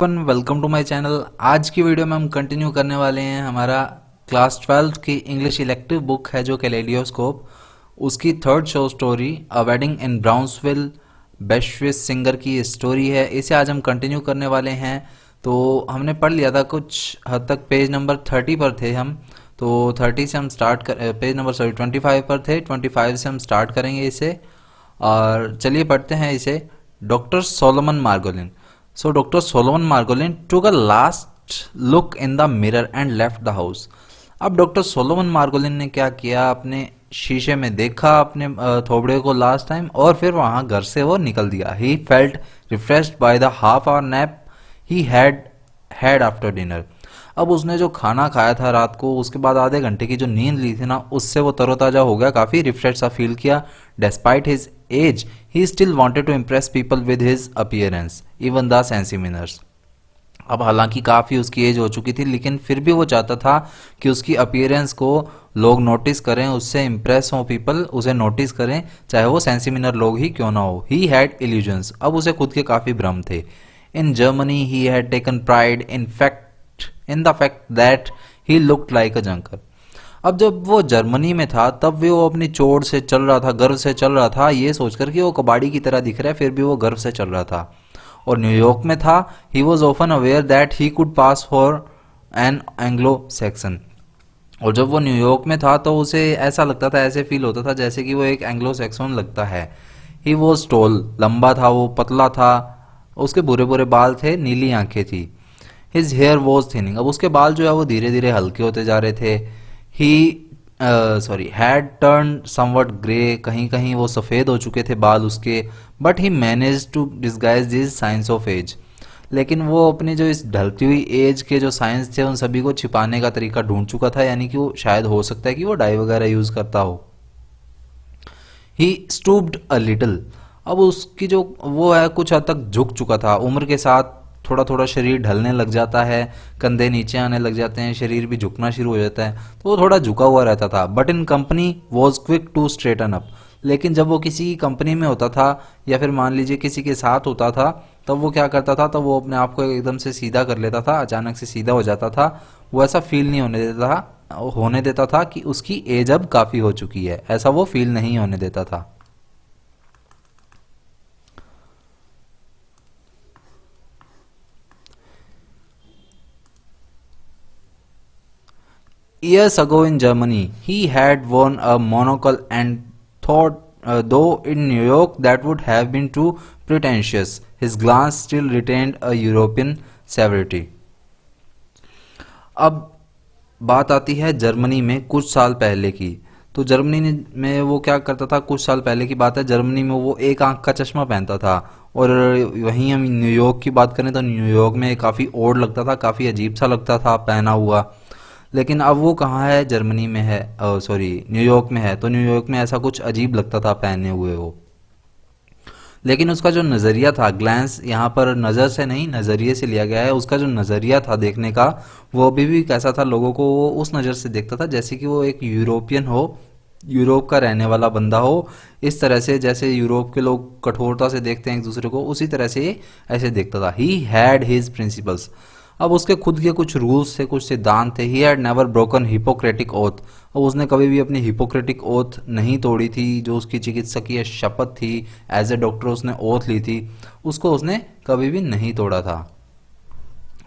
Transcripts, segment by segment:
Everyone, welcome to my channel. आज की video में हम कंटिन्यू करने वाले हैं हमारा क्लास 12 की इंग्लिश इलेक्टिव बुक है जो कैलेडियोस्कोप, उसकी third show story a wedding in Brownsville best Swiss singer की स्टोरी है। इसे आज हम कंटिन्यू करने वाले हैं। तो हमने पढ़ लिया था कुछ हद तक, पेज नंबर 30 पर थे हम। तो 30 से हम स्टार्ट कर, पेज नंबर 25 पर थे। 25 से हम स्टार्ट करेंगे इसे, और चलिए पढ़ते हैं इसे। Doctor Solomon Margolin. So Dr. Solomon Margolin took a last look in the mirror and left the house. अब डॉक्टर सोलोमन मार्गोलिन ने क्या किया, अपने शीशे में देखा अपने थोबड़े को लास्ट टाइम, और फिर वहां घर से वो निकल दिया। He felt refreshed by the half hour nap he had after dinner. अब उसने जो खाना खाया था रात को, उसके बाद आधे घंटे की जो नींद ली थी ना, उससे वो तरोताजा हो गया, काफी रिफ्रेश सा फील किया। Despite his age he still wanted to impress people with his appearance even the sensi miners. अब हालांकि काफ़ी उसकी एज हो चुकी थी, लेकिन फिर भी वो चाहता था कि उसकी अपीयरेंस को लोग नोटिस करें, उससे इम्प्रेस हो, पीपल उसे नोटिस करें, चाहे वो सेंसीमिनर लोग ही क्यों ना हो। He had illusions. अब उसे खुद के काफ़ी भ्रम थे। In Germany he had taken pride in the fact that he looked like अ जंकर। अब जब वो जर्मनी में था तब भी वो अपनी चोट से चल रहा था, गर्व से चल रहा था, ये सोचकर कि वो कबाड़ी की तरह दिख रहा है, फिर भी वो गर्व से चल रहा था। और न्यूयॉर्क में था, he was often aware that he could pass for an Anglo section. और जब वो न्यूयॉर्क में था तो उसे ऐसा लगता था, ऐसे फील होता था जैसे कि वो एक एंग्लो सेक्सन लगता है। ही वॉज टोल, लंबा था, वो पतला था, उसके बुरे बुरे बाल थे, नीली आंखें थी। His hair was thinning. अब उसके बाल जो है वो धीरे धीरे हल्के होते जा रहे थे। He had turned somewhat grey, कहीं कहीं वो सफ़ेद हो चुके थे बाल उसके। But he manage to disguise this signs of age. लेकिन वो अपनी जो इस ढलती हुई एज के जो साइंस थे उन सभी को छिपाने का तरीका ढूंढ चुका था, यानी कि वो शायद हो सकता है कि वो डाई वगैरह यूज करता हो। ही स्टूप्ड अ लिटिल। अब उसकी जो वो है कुछ हद तक झुक चुका था। उम्र के साथ थोड़ा थोड़ा शरीर ढलने लग जाता है, कंधे नीचे आने लग जाते हैं, शरीर भी झुकना शुरू हो जाता है, तो वो थोड़ा झुका हुआ रहता था। But in company was quick to straighten up. लेकिन जब वो किसी कंपनी में होता था या फिर मान लीजिए किसी के साथ होता था, तब वो क्या करता था, तब वो अपने आप को एकदम से सीधा कर लेता था, अचानक से सीधा हो जाता था। वो ऐसा फील नहीं होने देता था कि उसकी एज अब काफ़ी हो चुकी है, ऐसा वो फील नहीं होने देता था। Years ago in Germany, he had worn a monocle and thought, though in New York that would have been too pretentious. His glance still retained a European severity. अब बात आती है जर्मनी में कुछ साल पहले की। तो में वो क्या करता था, कुछ साल पहले की बात है, जर्मनी में वो एक आंख का चश्मा पहनता था। और वहीं हम न्यूयॉर्क की बात करें तो न्यूयॉर्क में काफ़ी ओड लगता था, काफ़ी अजीब सा लगता था पहना हुआ। लेकिन अब वो कहाँ है, जर्मनी में है, सॉरी न्यूयॉर्क में है। तो न्यूयॉर्क में ऐसा कुछ अजीब लगता था पहने हुए वो। लेकिन उसका जो नज़रिया था, ग्लैंस यहाँ पर नज़र से नहीं नज़रिए से लिया गया है, उसका जो नज़रिया था देखने का, वो अभी भी कैसा था, लोगों को वो उस नज़र से देखता था जैसे कि वो एक यूरोपियन हो, यूरोप का रहने वाला बंदा हो। इस तरह से जैसे यूरोप के लोग कठोरता से देखते हैं एक दूसरे को, उसी तरह से ये ऐसे देखता था। He had his principles. अब उसके खुद के कुछ रूल्स थे, कुछ सिद्धांत थे। He had never broken Hippocratic oath. अब उसने कभी भी अपनी हिपोक्रेटिक ओथ नहीं तोड़ी थी, जो उसकी चिकित्सकीय शपथ थी, एज ए डॉक्टर उसने ओथ ली थी, उसको उसने कभी भी नहीं तोड़ा था।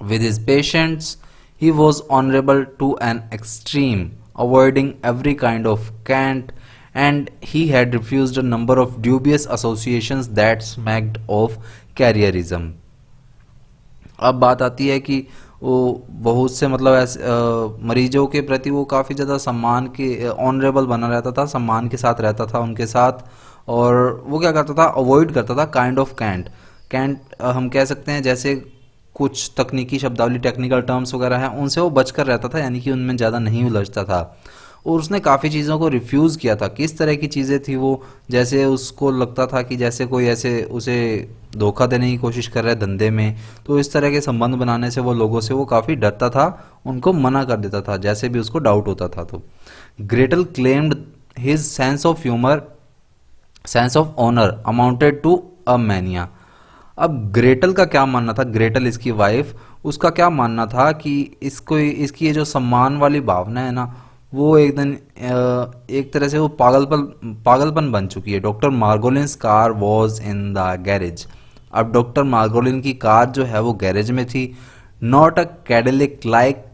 With his patients he was honourable to an extreme, avoiding every kind of cant, and he had refused a number of dubious associations that smacked of carrierism. अब बात आती है कि वो बहुत से मतलब ऐसे मरीजों के प्रति वो काफ़ी ज़्यादा सम्मान के ऑनरेबल बना रहता था, सम्मान के साथ रहता था उनके साथ। और वो क्या करता था, अवॉइड करता था काइंड ऑफ कैंट। कैंट हम कह सकते हैं जैसे कुछ तकनीकी शब्दावली, टेक्निकल टर्म्स वगैरह हैं, उनसे वो बचकर रहता था, यानी कि उनमें ज़्यादा नहीं उलझता था। और उसने काफ़ी चीज़ों को रिफ्यूज़ किया था। किस तरह की चीज़ें थी वो, जैसे उसको लगता था कि जैसे कोई ऐसे उसे धोखा देने की कोशिश कर रहा है धंधे में, तो इस तरह के संबंध बनाने से वो लोगों से वो काफ़ी डरता था, उनको मना कर देता था जैसे भी उसको डाउट होता था। तो Gretel claimed his sense of humour, sense of honour amounted to a mania. अब ग्रेटल का क्या मानना था, ग्रेटल इसकी वाइफ, उसका क्या मानना था कि इसको इसकी ये जो सम्मान वाली भावना है ना, वो एक दिन एक तरह से वो पागलपन पागलपन बन चुकी है। Doctor Margolin's car was in the garage. अब डॉक्टर मार्गोलिन की कार जो है वो गैरेज में थी। Not a Cadillac like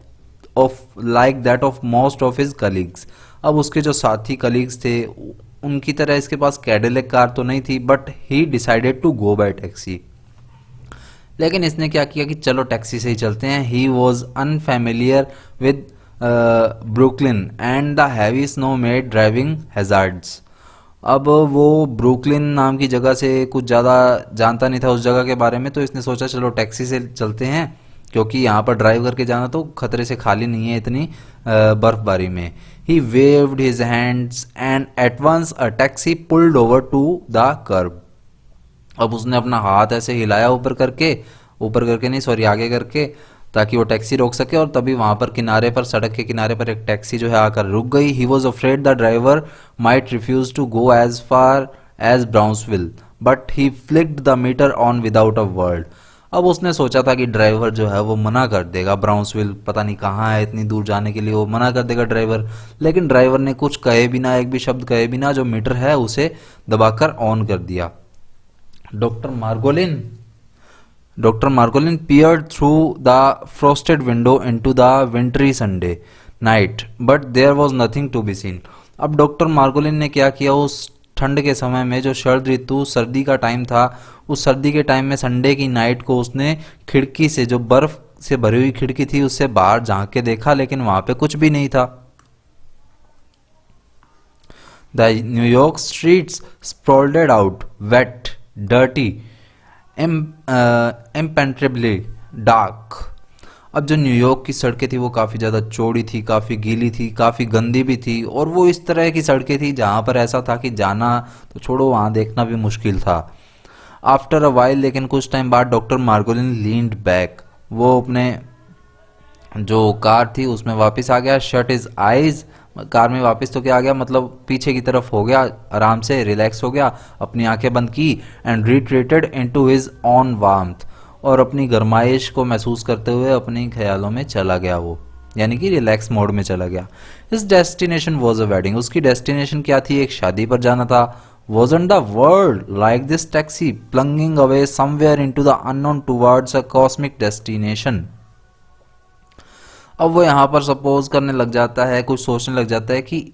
that of most of his colleagues. अब उसके जो साथी कलीग्स थे उनकी तरह इसके पास कैडेलिक कार तो नहीं थी, but he decided to go by taxi. लेकिन इसने क्या किया कि चलो टैक्सी से ही चलते हैं। He was unfamiliar with Brooklyn and the heavy snow made driving hazards. अब वो ब्रुकलिन नाम की जगह से कुछ ज़्यादा जानता नहीं था उस जगह के बारे में, तो इसने सोचा चलो टैक्सी से चलते हैं, क्योंकि यहाँ पर ड्राइव करके जाना तो खतरे से खाली नहीं है इतनी बर्फबारी में। He waved his hands and at once a taxi pulled over to the kerb. अब उसने अपना हाथ ऐसे हिलाया ऊपर करके नहीं सॉरी आगे करके, ताकि वो टैक्सी रोक सके, और तभी वहां पर किनारे पर, सड़क के किनारे पर एक टैक्सी जो है आकर रुक गई। He was afraid the driver might refuse to go as far as Brownsville, but he flicked the meter on without a word. अब उसने सोचा था कि ड्राइवर जो है वो मना कर देगा, ब्राउन्सविल पता नहीं कहाँ है, इतनी दूर जाने के लिए वो मना कर देगा ड्राइवर। लेकिन ड्राइवर ने कुछ कहे बिना, एक भी शब्द कहे बिना, जो मीटर है उसे दबाकर ऑन कर दिया। Doctor Margolin peered through the frosted window into the wintry Sunday night, but there was nothing to be seen. अब डॉक्टर मार्गोलिन ने क्या किया, उस ठंड के समय में, जो शरद ऋतु सर्दी का टाइम था, उस सर्दी के टाइम में संडे की नाइट को उसने खिड़की से, जो बर्फ से भरी हुई खिड़की थी, उससे बाहर झांक के देखा, लेकिन वहां पे कुछ भी नहीं था। The New York streets sprawled out, wet, dirty, impenetrably dark. अब जो न्यूयॉर्क की सड़कें थी वो काफ़ी ज़्यादा चौड़ी थी, काफ़ी गीली थी, काफ़ी गंदी भी थी, और वो इस तरह की सड़कें थी जहाँ पर ऐसा था कि जाना तो छोड़ो, वहाँ देखना भी मुश्किल था। आफ्टर अ वाइल, लेकिन कुछ टाइम बाद, डॉक्टर मार्गोलिन लीन्ड बैक, वो अपने जो कार थी उसमें वापस आ गया। शट इज आइज, कार में वापस तो क्या आ गया, मतलब पीछे की तरफ हो गया, आराम से रिलैक्स हो गया, अपनी आंखें बंद की, and retreated into his on warmth, और अपनी गरमाइश को महसूस करते हुए अपने ख्यालों में चला गया वो, यानी कि रिलैक्स मोड में चला गया। His destination was a wedding, उसकी डेस्टिनेशन क्या थी, एक शादी पर जाना था। Wasn't the world like this taxi plunging away somewhere into the unknown towards a cosmic destination? अब वो यहाँ पर सपोज करने लग जाता है, कुछ सोचने लग जाता है कि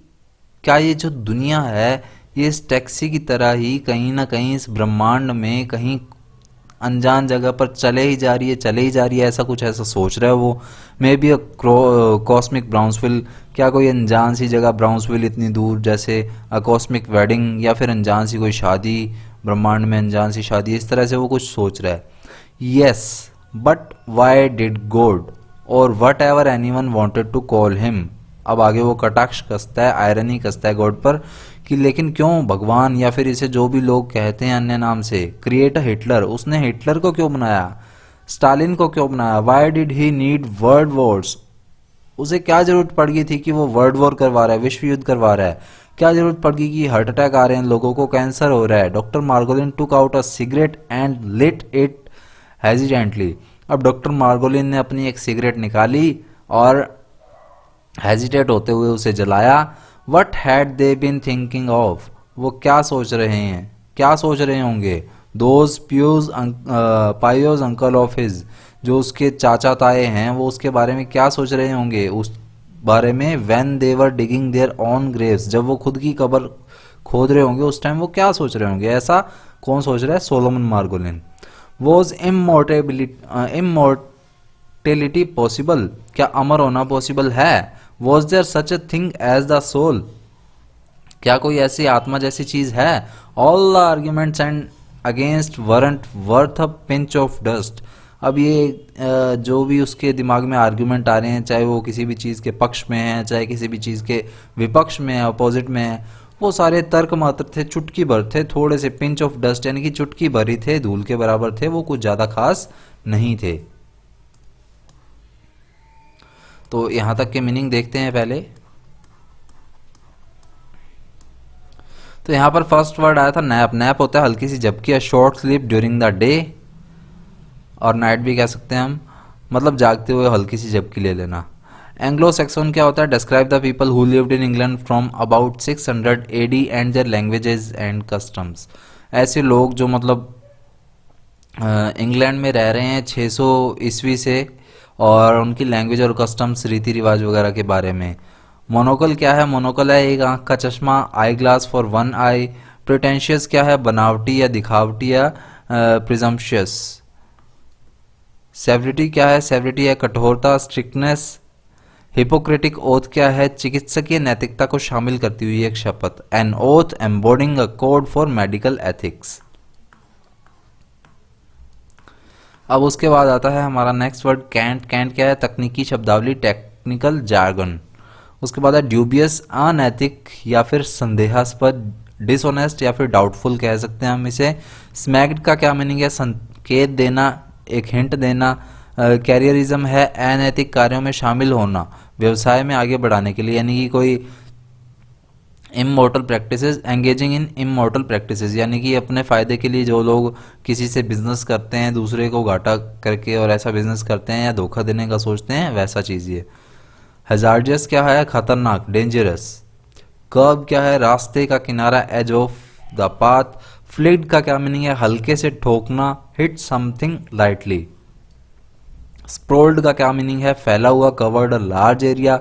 क्या ये जो दुनिया है ये इस टैक्सी की तरह ही कहीं ना कहीं इस ब्रह्मांड में कहीं अनजान जगह पर चले ही जा रही है, चले ही जा रही है, ऐसा कुछ ऐसा सोच रहा है वो। मे बी अ कॉस्मिक ब्राउन्सविल, क्या कोई अनजान सी जगह ब्राउन्सविल इतनी दूर, जैसे अ कॉस्मिक वेडिंग, या फिर अनजान सी कोई शादी, ब्रह्मांड में अनजान सी शादी, इस तरह से वो कुछ सोच रहा है। Yes, but why did God or whatever anyone wanted to call him. अब आगे वो कटाक्ष कसता है, आयरनी कसता है गॉड पर कि लेकिन क्यों भगवान, या फिर इसे जो भी लोग कहते हैं अन्य नाम से, क्रिएट अ हिटलर, उसने हिटलर को क्यों बनाया, स्टालिन को क्यों बनाया, why did he need world Wars, उसे क्या जरूरत पड़ गई थी कि वो वर्ल्ड वॉर करवा रहा है, विश्व युद्ध करवा रहा है, क्या जरूरत पड़ गई कि हार्ट अटैक आ रहे हैं लोगों को, कैंसर हो रहा है। Doctor Margolin took out a cigarette and lit it hesitantly. अब डॉक्टर मार्गोलिन ने अपनी एक सिगरेट निकाली और हेजिटेट होते हुए उसे जलाया। What had they been thinking of, वो क्या सोच रहे हैं, क्या सोच रहे होंगे, those pious uncle of his, जो उसके चाचा ताए हैं, वो उसके बारे में क्या सोच रहे होंगे, उस बारे में। When they were digging their own Graves, जब वो खुद की कब्र खोद रहे होंगे उस टाइम वो क्या सोच रहे होंगे, ऐसा कौन सोच रहा है, Solomon Margolin. Was immortality possible, क्या अमर होना पॉसिबल है। Was there such a thing as the soul, क्या कोई ऐसी आत्मा जैसी चीज है। All the arguments and against weren't worth a pinch of dust. अब ये जो भी उसके दिमाग में आर्ग्यूमेंट आ रहे हैं, चाहे वो किसी भी चीज़ के पक्ष में है, चाहे किसी भी चीज़ के विपक्ष में है, अपोजिट में है, वो सारे तर्क मात्र थे, चुटकी भर थे, थोड़े से पिंच ऑफ डस्ट, यानी कि चुटकी भर ही थे, धूल के बराबर थे, वो कुछ ज़्यादा खास नहीं थे। तो यहां तक के मीनिंग देखते हैं पहले। तो यहां पर फर्स्ट वर्ड आया था नैप। नैप होता है हल्की सी झपकी, a short sleep during the day. और नाइट भी कह सकते हैं हम, मतलब जागते हुए हल्की सी झपकी ले लेना। एंग्लो सैक्सन क्या होता है? Describe the people who lived in England from about 600 AD and their languages and customs. ऐसे लोग जो मतलब इंग्लैंड में रह रहे हैं 600 ईस्वी से, और उनकी लैंग्वेज और कस्टम्स, रीति रिवाज वगैरह के बारे में। मोनोकल क्या है? मोनोकल है एक आंख का चश्मा, eye glass for one eye. Pretentious क्या है? बनावटी या दिखावटी या प्रिजम्पशियस। सेवरिटी क्या है? सेवरिटी है कठोरता, स्ट्रिक्टनेस। हिपोक्रेटिक ओथ क्या है? चिकित्सकीय नैतिकता को शामिल करती हुई एक शपथ, an oath embodying a code for medical ethics. अब उसके बाद आता है हमारा नेक्स्ट वर्ड कैंट। कैंट क्या है? तकनीकी शब्दावली, टेक्निकल जार्गन। उसके बाद है ड्यूबियस, अनैतिक या फिर संदेहास्पद, डिसऑनेस्ट या फिर डाउटफुल कह सकते हैं हम इसे। स्मैग्ड का क्या मीनिंग है? संकेत देना, एक हिंट देना। कैरियरिज्म है अनैतिक कार्यों में शामिल होना व्यवसाय में आगे बढ़ाने के लिए, यानी कि कोई इमोरटल प्रैक्टिसेस, एंगेजिंग इन इमोरटल प्रैक्टिसेस, यानी कि अपने फ़ायदे के लिए जो लोग किसी से बिजनेस करते हैं, दूसरे को घाटा करके और ऐसा बिजनेस करते हैं या धोखा देने का सोचते हैं, वैसा चीज़ ये। हजार्डियस क्या है? खतरनाक, डेंजरस। कर्ब क्या है? रास्ते का किनारा, edge of the path. Flicked का क्या मीनिंग है? हल्के से ठोकना, हिट समथिंग लाइटली। स्प्रोल्ड का क्या मीनिंग है? फैला हुआ, covered a large area.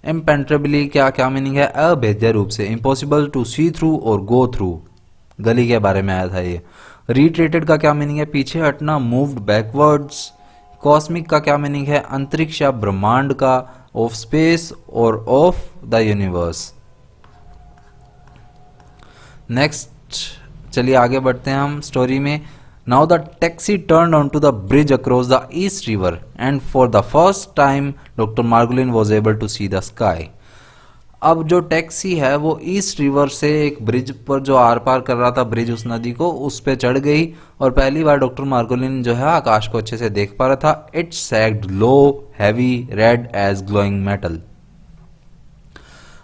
Impenetrably क्या क्या मीनिंग है? अभेद्य रूप से, इम्पॉसिबल टू सी थ्रू और गो थ्रू, गली के बारे में आया था ये। रिट्रेटेड का क्या मीनिंग है? पीछे हटना, मूव्ड बैकवर्ड्स। कॉस्मिक का क्या मीनिंग है? अंतरिक्ष या ब्रह्मांड का, ऑफ स्पेस और ऑफ द यूनिवर्स। नेक्स्ट चलिए आगे बढ़ते हैं हम स्टोरी में। Now the taxi turn on to the bridge across the East River and for the first time doctor Margolin was able to see the sky. अब जो taxi है वो ईस्ट रिवर से एक ब्रिज पर जो आर पार कर रहा था, ब्रिज उस नदी को, उस पे चढ़ गई और पहली बार डॉक्टर मार्गोलिन जो है आकाश को अच्छे से देख पा रहा था। It sagged low, heavy, red as glowing metal.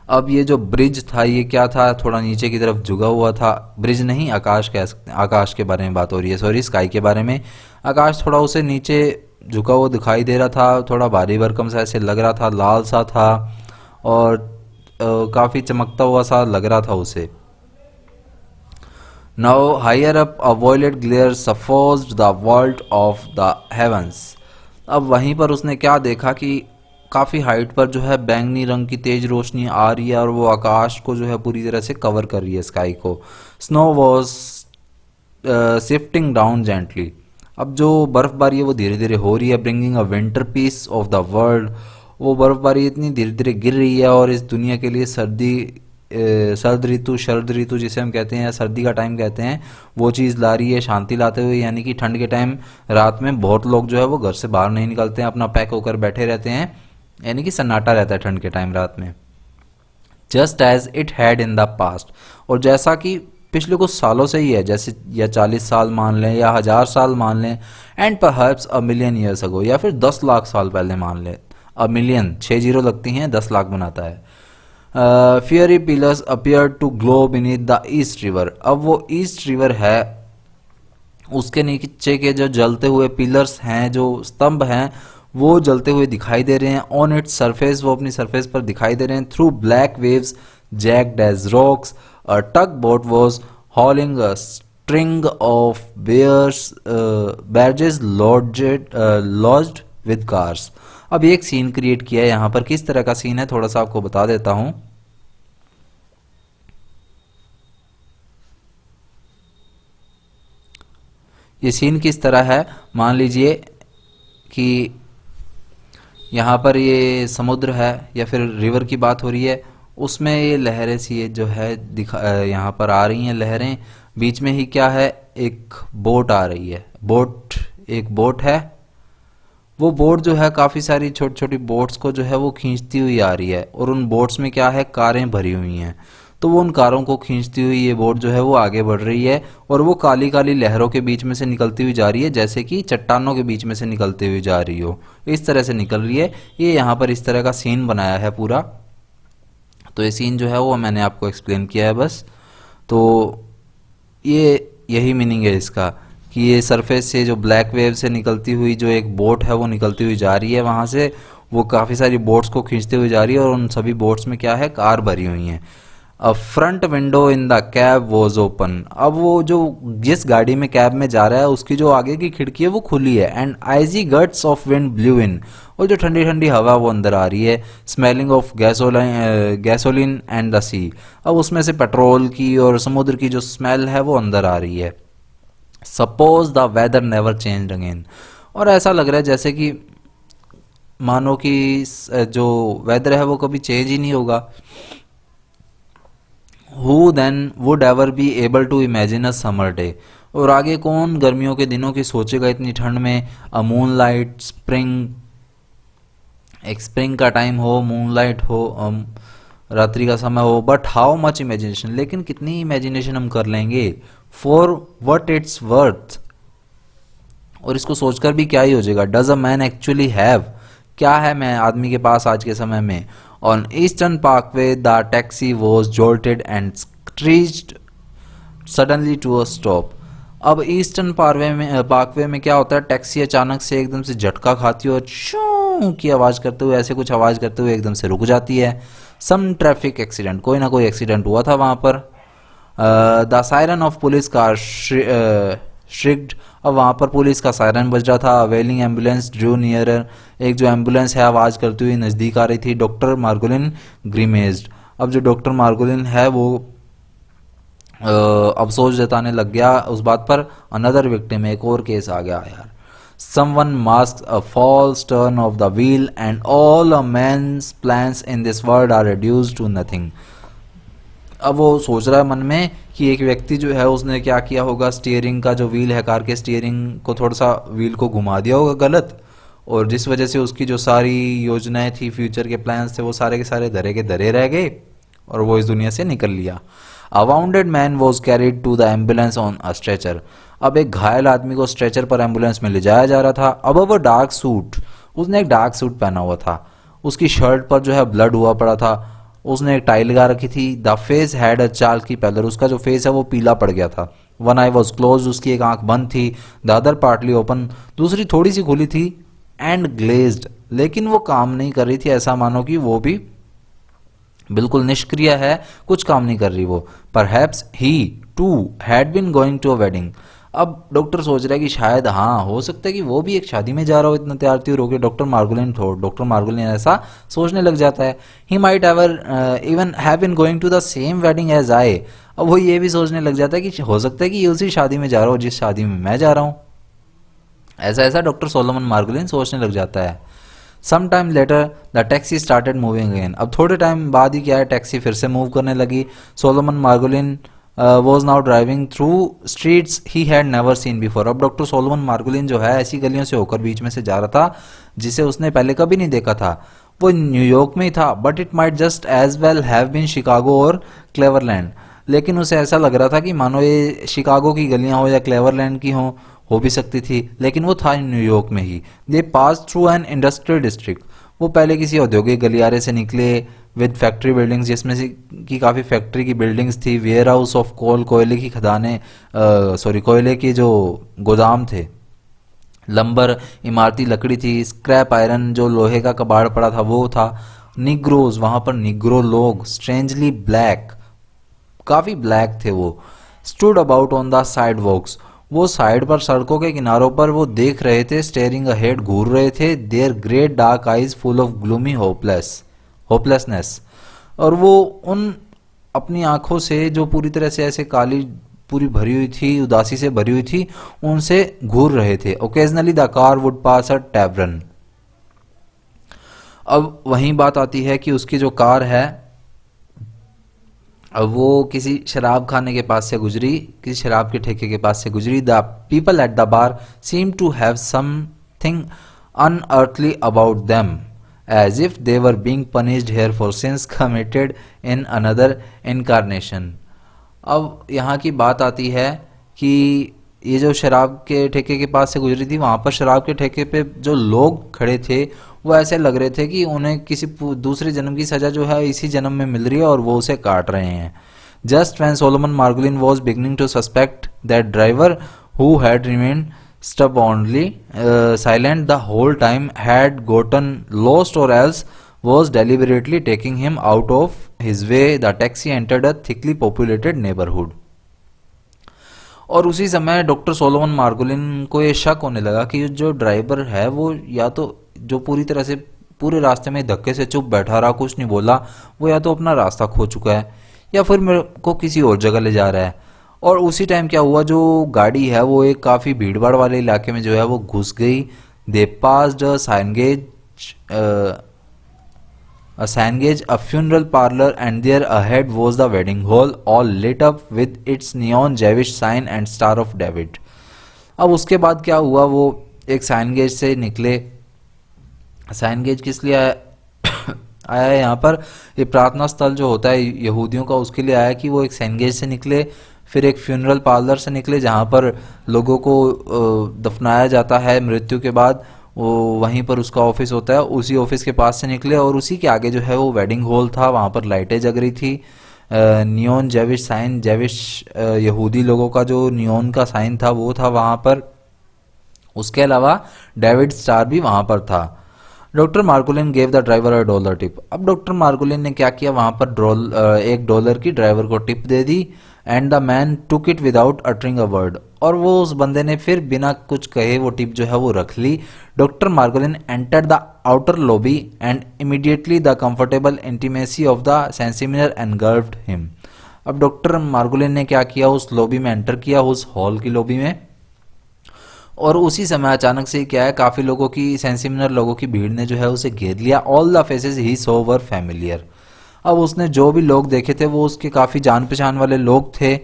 अब ये जो ब्रिज था ये क्या था? थोड़ा नीचे की तरफ झुका हुआ था। ब्रिज नहीं, आकाश कह सकते हैं, आकाश के बारे में बात हो रही है, सॉरी, स्काई के बारे में। आकाश थोड़ा उसे नीचे झुका हुआ दिखाई दे रहा था, थोड़ा भारी भरकम सा ऐसे लग रहा था, लाल सा था और काफ़ी चमकता हुआ सा लग रहा था उसे। Now higher up a violet glare suffused the world of the heavens. अब वहीं पर उसने क्या देखा कि काफ़ी हाइट पर जो है बैंगनी रंग की तेज रोशनी आ रही है और वो आकाश को जो है पूरी तरह से कवर कर रही है, स्काई को। Snow was shifting down gently. अब जो बर्फबारी है वो धीरे धीरे हो रही है, bringing a winter peace of the world. वो बर्फबारी इतनी धीरे धीरे गिर रही है और इस दुनिया के लिए सर्द ऋतु, शरद ऋतु जिसे हम कहते हैं या सर्दी का टाइम कहते हैं, वो चीज़ ला रही है शांति लाते हुए। यानी कि ठंड के टाइम रात में बहुत लोग जो है वो घर से बाहर नहीं निकलते हैं, अपना पैक होकर बैठे रहते हैं, यानी कि सन्नाटा रहता है ठंड के टाइम रात में। Just as it had in the past, और जैसा कि पिछले कुछ सालों से ही है, जैसे या 40 साल मान लें या 1000 साल मान लें, and perhaps a million years ago, या फिर 10 लाख साल पहले मान लें। अ मिलियन 6 जीरो लगती हैं, 10 लाख बनाता है। Fiery pillars appear to glow beneath the East River. अब वो ईस्ट रिवर है, उसके नीचे के जो जलते हुए पिलर्स हैं, जो स्तंभ हैं, वो जलते हुए दिखाई दे रहे हैं। ऑन इट्स सरफेस, वो अपनी सरफेस पर दिखाई दे रहे हैं। Through black waves jagged as rocks a tug boat was hauling a string of bears barges lodged with cars. अब एक सीन क्रिएट किया है यहाँ पर। किस तरह का सीन है थोड़ा सा आपको बता देता हूँ। ये सीन किस तरह है, मान लीजिए कि यहाँ पर ये समुद्र है या फिर रिवर की बात हो रही है, उसमें ये लहरें सी ये जो है यहाँ पर आ रही हैं लहरें। बीच में ही क्या है, एक बोट आ रही है। एक बोट है, वो बोट जो है काफ़ी सारी छोटी छोटी बोट्स को जो है वो खींचती हुई आ रही है, और उन बोट्स में क्या है, कारें भरी हुई हैं। तो वो उन कारों को खींचती हुई ये बोट जो है वो आगे बढ़ रही है, और वो काली काली लहरों के बीच में से निकलती हुई जा रही है, जैसे कि चट्टानों के बीच में से निकलती हुई जा रही हो, इस तरह से निकल रही है। ये यहाँ पर इस तरह का सीन बनाया है पूरा। तो ये सीन जो है वो मैंने आपको एक्सप्लेन किया है बस। तो ये यही मीनिंग है इसका कि ये सरफेस से जो ब्लैक वेव से निकलती हुई जो एक बोट है वो निकलती हुई जा रही है वहाँ से, वो काफ़ी सारी बोट्स को खींचते हुए जा रही है और उन सभी बोट्स में क्या है, कार भरी हुई हैं। A front window in the cab was open. अब वो जो जिस गाड़ी में कैब में जा रहा है उसकी जो आगे की खिड़की है वो खुली है, and icy gusts of wind blew in, और जो ठंडी ठंडी हवा वो अंदर आ रही है, smelling of gasoline and the sea. अब उसमें से पेट्रोल की और समुद्र की जो स्मेल है वो अंदर आ रही है। Suppose the weather never change again, और ऐसा लग रहा है जैसे कि मानो कि जो वेदर है वो कभी चेंज ही नहीं होगा। Who then would ever be able to imagine a summer day? और आगे कौन गर्मियों के दिनों की सोचेगा इतनी ठंड में। अ मून लाइट स्प्रिंग, एक स्प्रिंग का टाइम हो, मूनलाइट हो, रात्रि का समय हो, बट हाउ मच इमेजिनेशन, लेकिन कितनी इमेजिनेशन हम कर लेंगे। फॉर वट इट्स वर्थ, और इसको सोचकर भी क्या ही हो जाएगा। Does a man actually have, क्या है मैं आदमी के पास आज के समय में। On Eastern Parkway the taxi was jolted and screeched suddenly to a stop. अब ईस्टर्न पार्कवे में क्या होता है, टैक्सी अचानक से एकदम से झटका खाती है और शू की आवाज़ करते हुए, ऐसे कुछ आवाज़ करते हुए एकदम से रुक जाती है। सम ट्रैफिक एक्सीडेंट, कोई ना कोई एक्सीडेंट हुआ था वहाँ पर। The siren of police car shrieked, अब वहाँ पर पुलिस का सायरन बज रहा था। वेलिंग एम्बुलेंस ड्रू नियरर, एक जो एम्बुलेंस है आवाज़ करती हुई नज़दीक आ रही थी। डॉक्टर मार्गोलिन ग्रीमेज्ड, अब जो डॉक्टर मार्गोलिन है वो अफसोस जताने लग गया उस बात पर। अनदर विक्टिम, एक और केस आ गया यार। समवन मास्क a false turn of the wheel and all a man's plans in this world are reduced to nothing. अब वो सोच रहा है मन में कि एक व्यक्ति जो है उसने क्या किया होगा, स्टीयरिंग का जो व्हील है कार के, स्टीयरिंग को थोड़ा सा व्हील को घुमा दिया होगा गलत, और जिस वजह से उसकी जो सारी योजनाएं थी, फ्यूचर के प्लान्स थे, वो सारे के सारे धरे के धरे रह गए और वो इस दुनिया से निकल लिया। A wounded man was carried to the ambulance on a stretcher, अब एक घायल आदमी को स्ट्रेचर पर एम्बुलेंस में ले जाया जा रहा था। अब वो डार्क सूट, उसने एक डार्क सूट पहना हुआ था, उसकी शर्ट पर जो है ब्लड हुआ पड़ा था, उसने एक टाई लगा रखी थी। The face had a chalky pallor, उसका जो फेस है वो पीला पड़ गया था। वन आई वॉज क्लोज, उसकी एक आंख बंद थी। द अदर पार्टली ओपन, दूसरी थोड़ी सी खुली थी। एंड ग्लेज्ड, लेकिन वो काम नहीं कर रही थी, ऐसा मानो कि वो भी बिल्कुल निष्क्रिय है, कुछ काम नहीं कर रही वो। Perhaps he too had been going to a wedding, अब डॉक्टर सोच रहा है कि शायद हाँ हो सकता है कि वो भी एक शादी में जा रहा हो, इतना तैयार त्यूर होकर। डॉक्टर मार्गोलिन ऐसा सोचने लग जाता है। He might ever even have been going to the same wedding as I, अब वो ये भी सोचने लग जाता है कि हो सकता है कि ये उसी शादी में जा रहा हो जिस शादी में मैं जा रहा हूँ। ऐसा ऐसा डॉक्टर सोलोमन मार्गोलिन सोचने लग जाता है। Some time later the taxi started moving again, अब थोड़े टाइम बाद ही क्या है, टैक्सी फिर से मूव करने लगी। Solomon Margolin was now driving through streets he had never seen before, अब डॉक्टर सोलोमन मार्गोलिन जो है ऐसी गलियों से होकर बीच में से जा रहा था जिसे उसने पहले कभी नहीं देखा था। वो न्यूयॉर्क में ही था, but it might just as well have been Chicago और क्लेवरलैंड, लेकिन उसे ऐसा लग रहा था कि मानो ये शिकागो की गलियां हो या क्लेवरलैंड की हो भी सकती थी, लेकिन वो था न्यूयॉर्क में ही। They pass through an industrial district, वो पहले किसी औद्योगिक गलियारे से निकले विद फैक्ट्री बिल्डिंग्स, जिसमें से की काफ़ी फैक्ट्री की बिल्डिंग्स थी। वेयर हाउस ऑफ कोल, कोयले की खदानें, कोयले के जो गोदाम थे। लंबर, इमारती लकड़ी थी। स्क्रैप आयरन, जो लोहे का कबाड़ पड़ा था वो था। निग्रोज, वहाँ पर निग्रो लोग, स्ट्रेंजली ब्लैक, काफ़ी ब्लैक थे वो। Stood about on the sidewalks, वो साइड पर सड़कों के किनारों पर वो देख रहे थे। स्टेयरिंग अहेड, घूर रहे थे। Their great dark eyes full of gloomy hopelessness, और वो उन अपनी आंखों से जो पूरी तरह से ऐसे काली पूरी भरी हुई थी, उदासी से भरी हुई थी, उनसे घूर रहे थे। Occasionally the car would pass a tavern, अब वही बात आती है कि उसकी जो कार है अब वो किसी शराब खाने के पास से गुजरी, किसी शराब के ठेके के पास से गुजरी। The people at the bar seem to have something unearthly about them, as if they were being punished here for sins committed in another incarnation. अब यहाँ की बात आती है कि ये जो शराब के ठेके के पास से गुजरी थी, वहाँ पर शराब के ठेके पे जो लोग खड़े थे वो ऐसे लग रहे थे कि उन्हें किसी दूसरे जन्म की सजा जो है इसी जन्म में मिल रही है और वो उसे काट रहे हैं। Just when Solomon Margolin was beginning to suspect that driver who had remained stubbornly silent the whole time, had gotten lost or else was deliberately taking him out of his way. The taxi entered a thickly populated neighborhood. और उसी समय doctor Solomon Margolin को ये शक होने लगा कि जो ड्राइवर है वो या तो जो पूरी तरह से पूरे रास्ते में धक्के से चुप बैठा रहा, कुछ नहीं बोला, वो या तो अपना रास्ता खो चुका है या फिर मेरे को किसी और जगह ले जा रहा है। और उसी टाइम क्या हुआ, जो गाड़ी है वो एक काफ़ी भीड़ भाड़ वाले इलाके में जो है वो घुस गई। दे passed a sign gauge, a funeral parlor, and there ahead was the wedding hall, all lit up with its neon Jewish sign and Star of David. अब उसके बाद क्या हुआ, वो एक साइन गेज से निकले। साइन गेज किस लिए आया आया है यहाँ पर, ये प्रार्थना स्थल जो होता है यहूदियों का, उसके लिए आया कि वो एक साइन गेज से निकले, फिर एक फ्यूनरल पार्लर से निकले जहाँ पर लोगों को दफनाया जाता है मृत्यु के बाद, वो वहीं पर उसका ऑफिस होता है, उसी ऑफिस के पास से निकले और उसी के आगे जो है वो वेडिंग हॉल था, वहाँ पर लाइटें जग रही थी। नियॉन जेविश साइन, जेविश यहूदी लोगों का जो नियॉन का साइन था वो था वहाँ पर। उसके अलावा डेविड स्टार भी वहाँ पर था। Doctor Margolin gave the driver $1 tip. अब डॉक्टर मार्गोलिन ने क्या किया, वहाँ पर $1 की ड्राइवर को टिप दे दी। And the man took it without uttering a word. और वो उस बंदे ने फिर बिना कुछ कहे वो टिप जो है वो रख ली। Doctor Margolin enter the outer lobby and immediately the comfortable intimacy of the sensiminer engulfed him. अब डॉक्टर मार्गोलिन ने क्या किया, उस लॉबी में एंटर किया, उस हॉल की लॉबी में, और उसी समय अचानक से क्या है, काफ़ी लोगों की, सेंसिमिनर लोगों की भीड़ ने जो है उसे घेर लिया। All the faces he so were familiar. अब उसने जो भी लोग देखे थे वो उसके काफ़ी जान पहचान वाले लोग थे।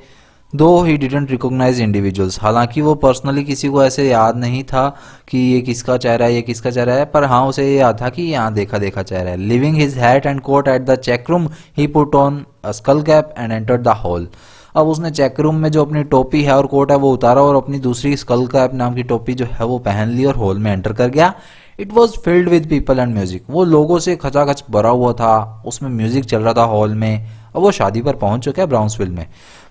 दो ही डिडेंट रिकॉग्नाइज इंडिविजुअल्स, हालांकि वो पर्सनली किसी को ऐसे याद नहीं था कि ये किसका चेहरा है, ये किसका चेहरा है, पर हाँ उसे ये याद था कि यहाँ देखा देखा चेहरा है। Leaving his hat and coat at the check room he put on a skull cap and entered the hall. अब उसने चेक रूम में जो अपनी टोपी है और कोट है वो उतारा और अपनी दूसरी स्कल कैप नाम की टोपी जो है वो पहन ली और हॉल में एंटर कर गया। It was filled with people and music. वो लोगों से खचाखच भरा हुआ था, उसमें म्यूजिक चल रहा था हॉल में। अब वो शादी पर पहुंच चुका है ब्राउन्सविल में।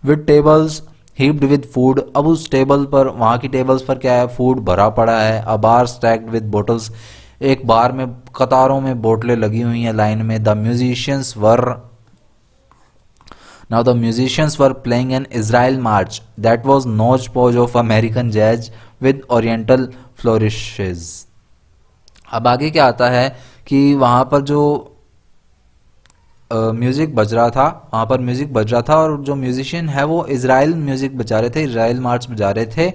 With tables heaped with food. अब उस टेबल पर, वहाँ की टेबल्स पर क्या है, फूड भरा पड़ा है। अ बार स्टैक्ड विद बोटल्स। एक बार में कतारों में बोतलें लगी हुई हैं लाइन में। The musicians were Now the musicians were playing an Israel march that was hodgepodge of American jazz with oriental flourishes. अब आगे क्या आता है कि वहाँ पर जो म्यूजिक बज रहा था, वहाँ पर म्यूजिक बज रहा था और जो म्यूजिशियन है वो इजराइल म्यूजिक बजा रहे थे, इजराइल मार्च बजा रहे थे,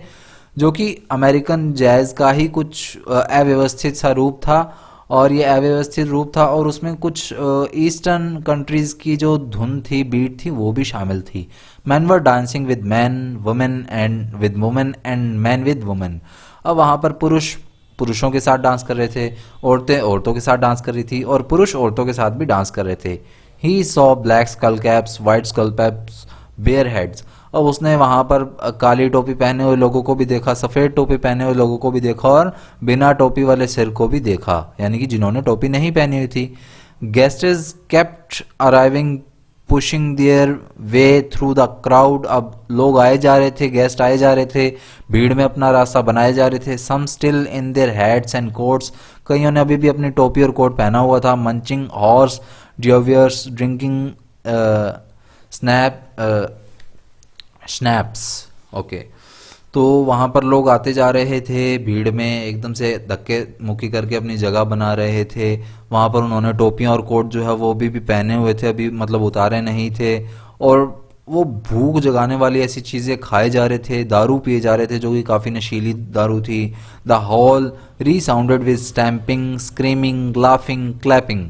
जो कि अमेरिकन जैज का ही कुछ अव्यवस्थित सा रूप था। और ये अव्यवस्थित रूप था और उसमें कुछ ईस्टर्न कंट्रीज की जो धुन थी, बीट थी, वो भी शामिल थी। Man were dancing with man, women and with women and man with women. अब वहाँ पर पुरुष पुरुषों के साथ डांस कर रहे थे, औरतें औरतों के साथ डांस कर रही थी और पुरुष औरतों के साथ भी डांस कर रहे थे। He saw black skull caps, white skull caps, bare heads. अब उसने वहाँ पर काली टोपी पहने हुए लोगों को भी देखा, सफ़ेद टोपी पहने हुए लोगों को भी देखा और बिना टोपी वाले सिर को भी देखा, यानी कि जिन्होंने टोपी नहीं पहनी हुई थी। Guests kept arriving pushing their way through the crowd. अब लोग आए जा रहे थे, गेस्ट आए जा रहे थे, भीड़ में अपना रास्ता बनाए जा रहे थे। Some still in their hats and coats. कईयों ने अभी भी अपनी टोपी और कोट पहना हुआ था। Munching hors d'oeuvres, drinking schnapps. Okay, तो वहाँ पर लोग आते जा रहे थे, भीड़ में एकदम से धक्के मुक्की करके अपनी जगह बना रहे थे। वहाँ पर उन्होंने टोपियाँ और कोट जो है वो भी पहने हुए थे, अभी मतलब उतारे नहीं थे। और वो भूख जगाने वाली ऐसी चीज़ें खाए जा रहे थे, दारू पिए जा रहे थे जो कि काफ़ी नशीली दारू थी। The hall resounded with stamping, screaming, laughing, clapping.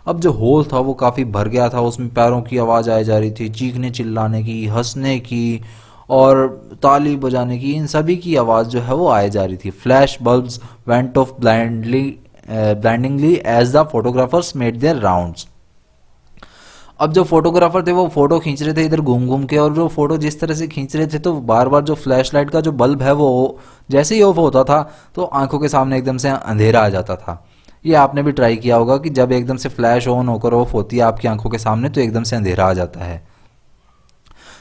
अब जो हॉल था वो काफ़ी भर गया था, उसमें पैरों की आवाज़ आए जा रही थी, चीखने चिल्लाने की, हंसने की और ताली बजाने की, इन सभी की आवाज़ जो है वो आए जा रही थी। Flash bulbs went off blindingly as the photographers made their rounds. अब जो फोटोग्राफर थे वो फोटो खींच रहे थे इधर घूम घूम के, और जो फोटो जिस तरह से खींच रहे थे तो बार बार जो फ्लैश लाइट का जो बल्ब है वो जैसे ही ऑफ होता था तो आंखों के सामने एकदम से अंधेरा आ जाता था। ये आपने भी ट्राई किया होगा कि जब एकदम से फ्लैश ऑन होकर ऑफ होती है आपकी आंखों के सामने तो एकदम से अंधेरा आ जाता है।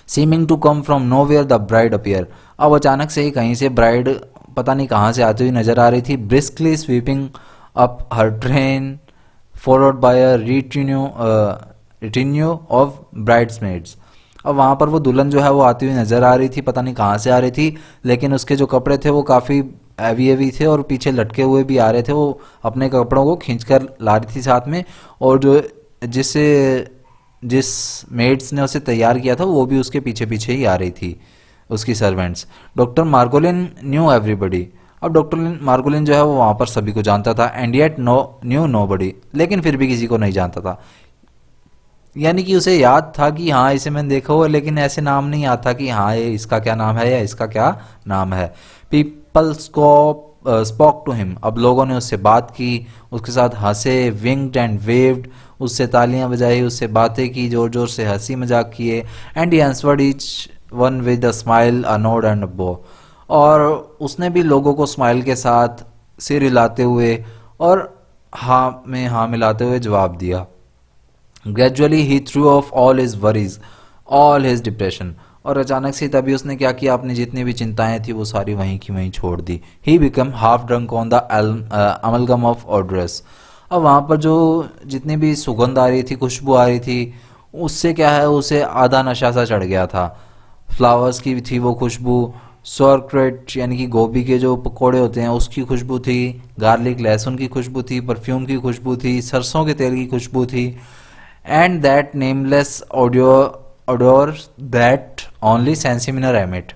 Seeming to come from nowhere the bride appear. अब अचानक से ही कहीं से ब्राइड पता नहीं कहाँ से आती हुई नजर आ रही थी। Briskly sweeping up her train followed by a retinue of bridesmaids. अब वहाँ पर वो दुल्हन जो है वो आती हुई नजर आ रही थी, पता नहीं कहाँ से आ रही थी, लेकिन उसके जो कपड़े थे वो काफ़ी हैवी हैवी थे और पीछे लटके हुए भी आ रहे थे। वो अपने कपड़ों को खींच कर ला रही थी साथ में, और जो जिससे जिस मेड्स ने उसे तैयार किया था वो भी उसके पीछे पीछे ही आ रही थी, उसकी servants. Doctor Margolin knew everybody. अब डॉक्टर मार्गोलिन जो है वो वहाँ पर सभी को जानता था, एंड येट न्यू नोबडी, लेकिन फिर भी किसी को नहीं जानता था। यानी कि उसे याद था कि हाँ इसे मैंने देखा हुआ, लेकिन ऐसे नाम नहीं आता कि हाँ ये इसका क्या नाम है या इसका क्या नाम है। People spoke to him. अब लोगों ने उससे बात की, उसके साथ हंसे, विंग्ड एंड वेव्ड, उससे तालियां बजाई, उससे बातें की, जोर जोर से हंसी मजाक किए। And he answered each one with a smile, a node and अ बो। और उसने भी लोगों को स्माइल के साथ सिर हिलाते हुए और हाँ में हाँ मिलाते हुए जवाब दिया। Gradually he through of all his worries, all his depression. और अचानक से तभी उसने क्या किया, अपनी जितनी भी चिंताएं थी वो सारी वहीं की वहीं छोड़ दी। He become half drunk on the amalgam of odours. अब वहाँ पर जो जितनी भी सुगंध आ रही थी, खुशबू आ रही थी, उससे क्या है, उसे आधा नशा सा चढ़ गया था। फ्लावर्स की थी वो खुशबू, सॉरक्रेट यानी कि गोभी के जो पकोड़े होते हैं उसकी खुशबू थी, गार्लिक लहसुन की खुशबू थी, परफ्यूम की खुशबू थी, सरसों के तेल की खुशबू थी, and that nameless odour that only Sencimin emit.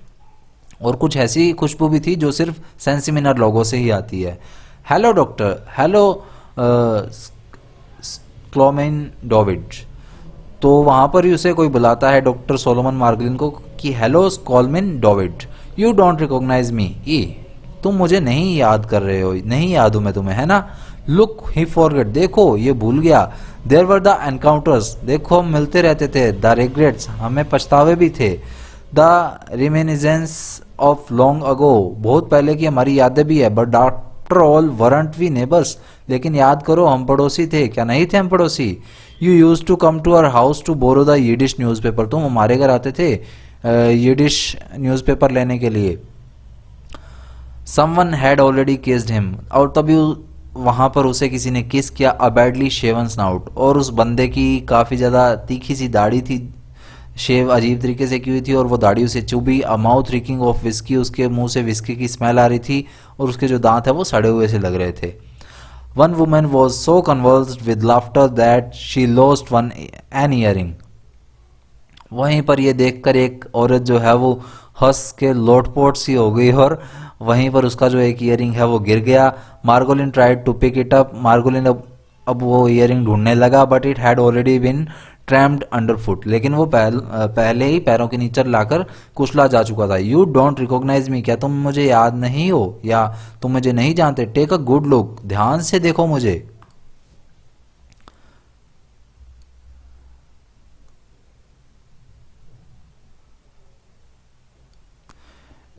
और कुछ ऐसी खुशबू भी थी जो सिर्फ सेंसिमिनर लोगों से ही आती है। Hello doctor, hello Klomen Dovid. तो वहाँ पर ही उसे कोई बुलाता है, डॉक्टर सोलोमन मार्गलिन को, कि हेलो कॉलमिन डोविड, यू डोंट रिकॉग्नाइज मी। ई, तुम मुझे नहीं याद कर रहे हो, नहीं याद हूँ मैं तुम्हें, है ना। लुक ही फॉरगेट, देखो ये भूल गया। देयर वर द एनकाउंटर्स, देखो हम मिलते रहते थे। द रिग्रेट्स, हमें पछतावे भी थे। The reminiscence of long ago, बहुत पहले की हमारी यादें भी है। But after all weren't we neighbours, लेकिन याद करो हम पड़ोसी थे, क्या नहीं थे हम पड़ोसी। You use to come to our house to borrow the Yiddish newspaper, तुम हमारे घर आते थे यिडिश न्यूज़पेपर लेने के लिए। Someone had already kissed him, और तभी वहाँ पर उसे किसी ने किस किया। अ बैडली शेवन स्नाउट, और उस बंदे की काफ़ी ज़्यादा तीखी सी दाढ़ी थी, शेव अजीब तरीके से की हुई थी, और वो दाढ़ी उसे चुभी। अ माउथ रिकिंग ऑफ विस्की, उसके मुंह से विस्की की स्मेल आ रही थी, और उसके जो दांत है वो सड़े हुए से लग रहे थे। One woman was so convulsed with laughter that she lost one an earring. वहीं पर ये देखकर एक औरत जो है वो हंस के लोटपोट सी हो गई, और वहीं पर उसका जो एक ईयरिंग है वो गिर गया। Margolin tried to pick it up, Margolin अब वो ईयरिंग ढूंढने लगा, but it had already been trampled under foot, लेकिन वो पहले ही पैरों के नीचे लाकर कुचला जा चुका था। यू डोंट रिकॉग्नाइज मी, क्या तुम मुझे याद नहीं हो या तुम मुझे नहीं जानते। टेक अ गुड लुक, ध्यान से देखो मुझे।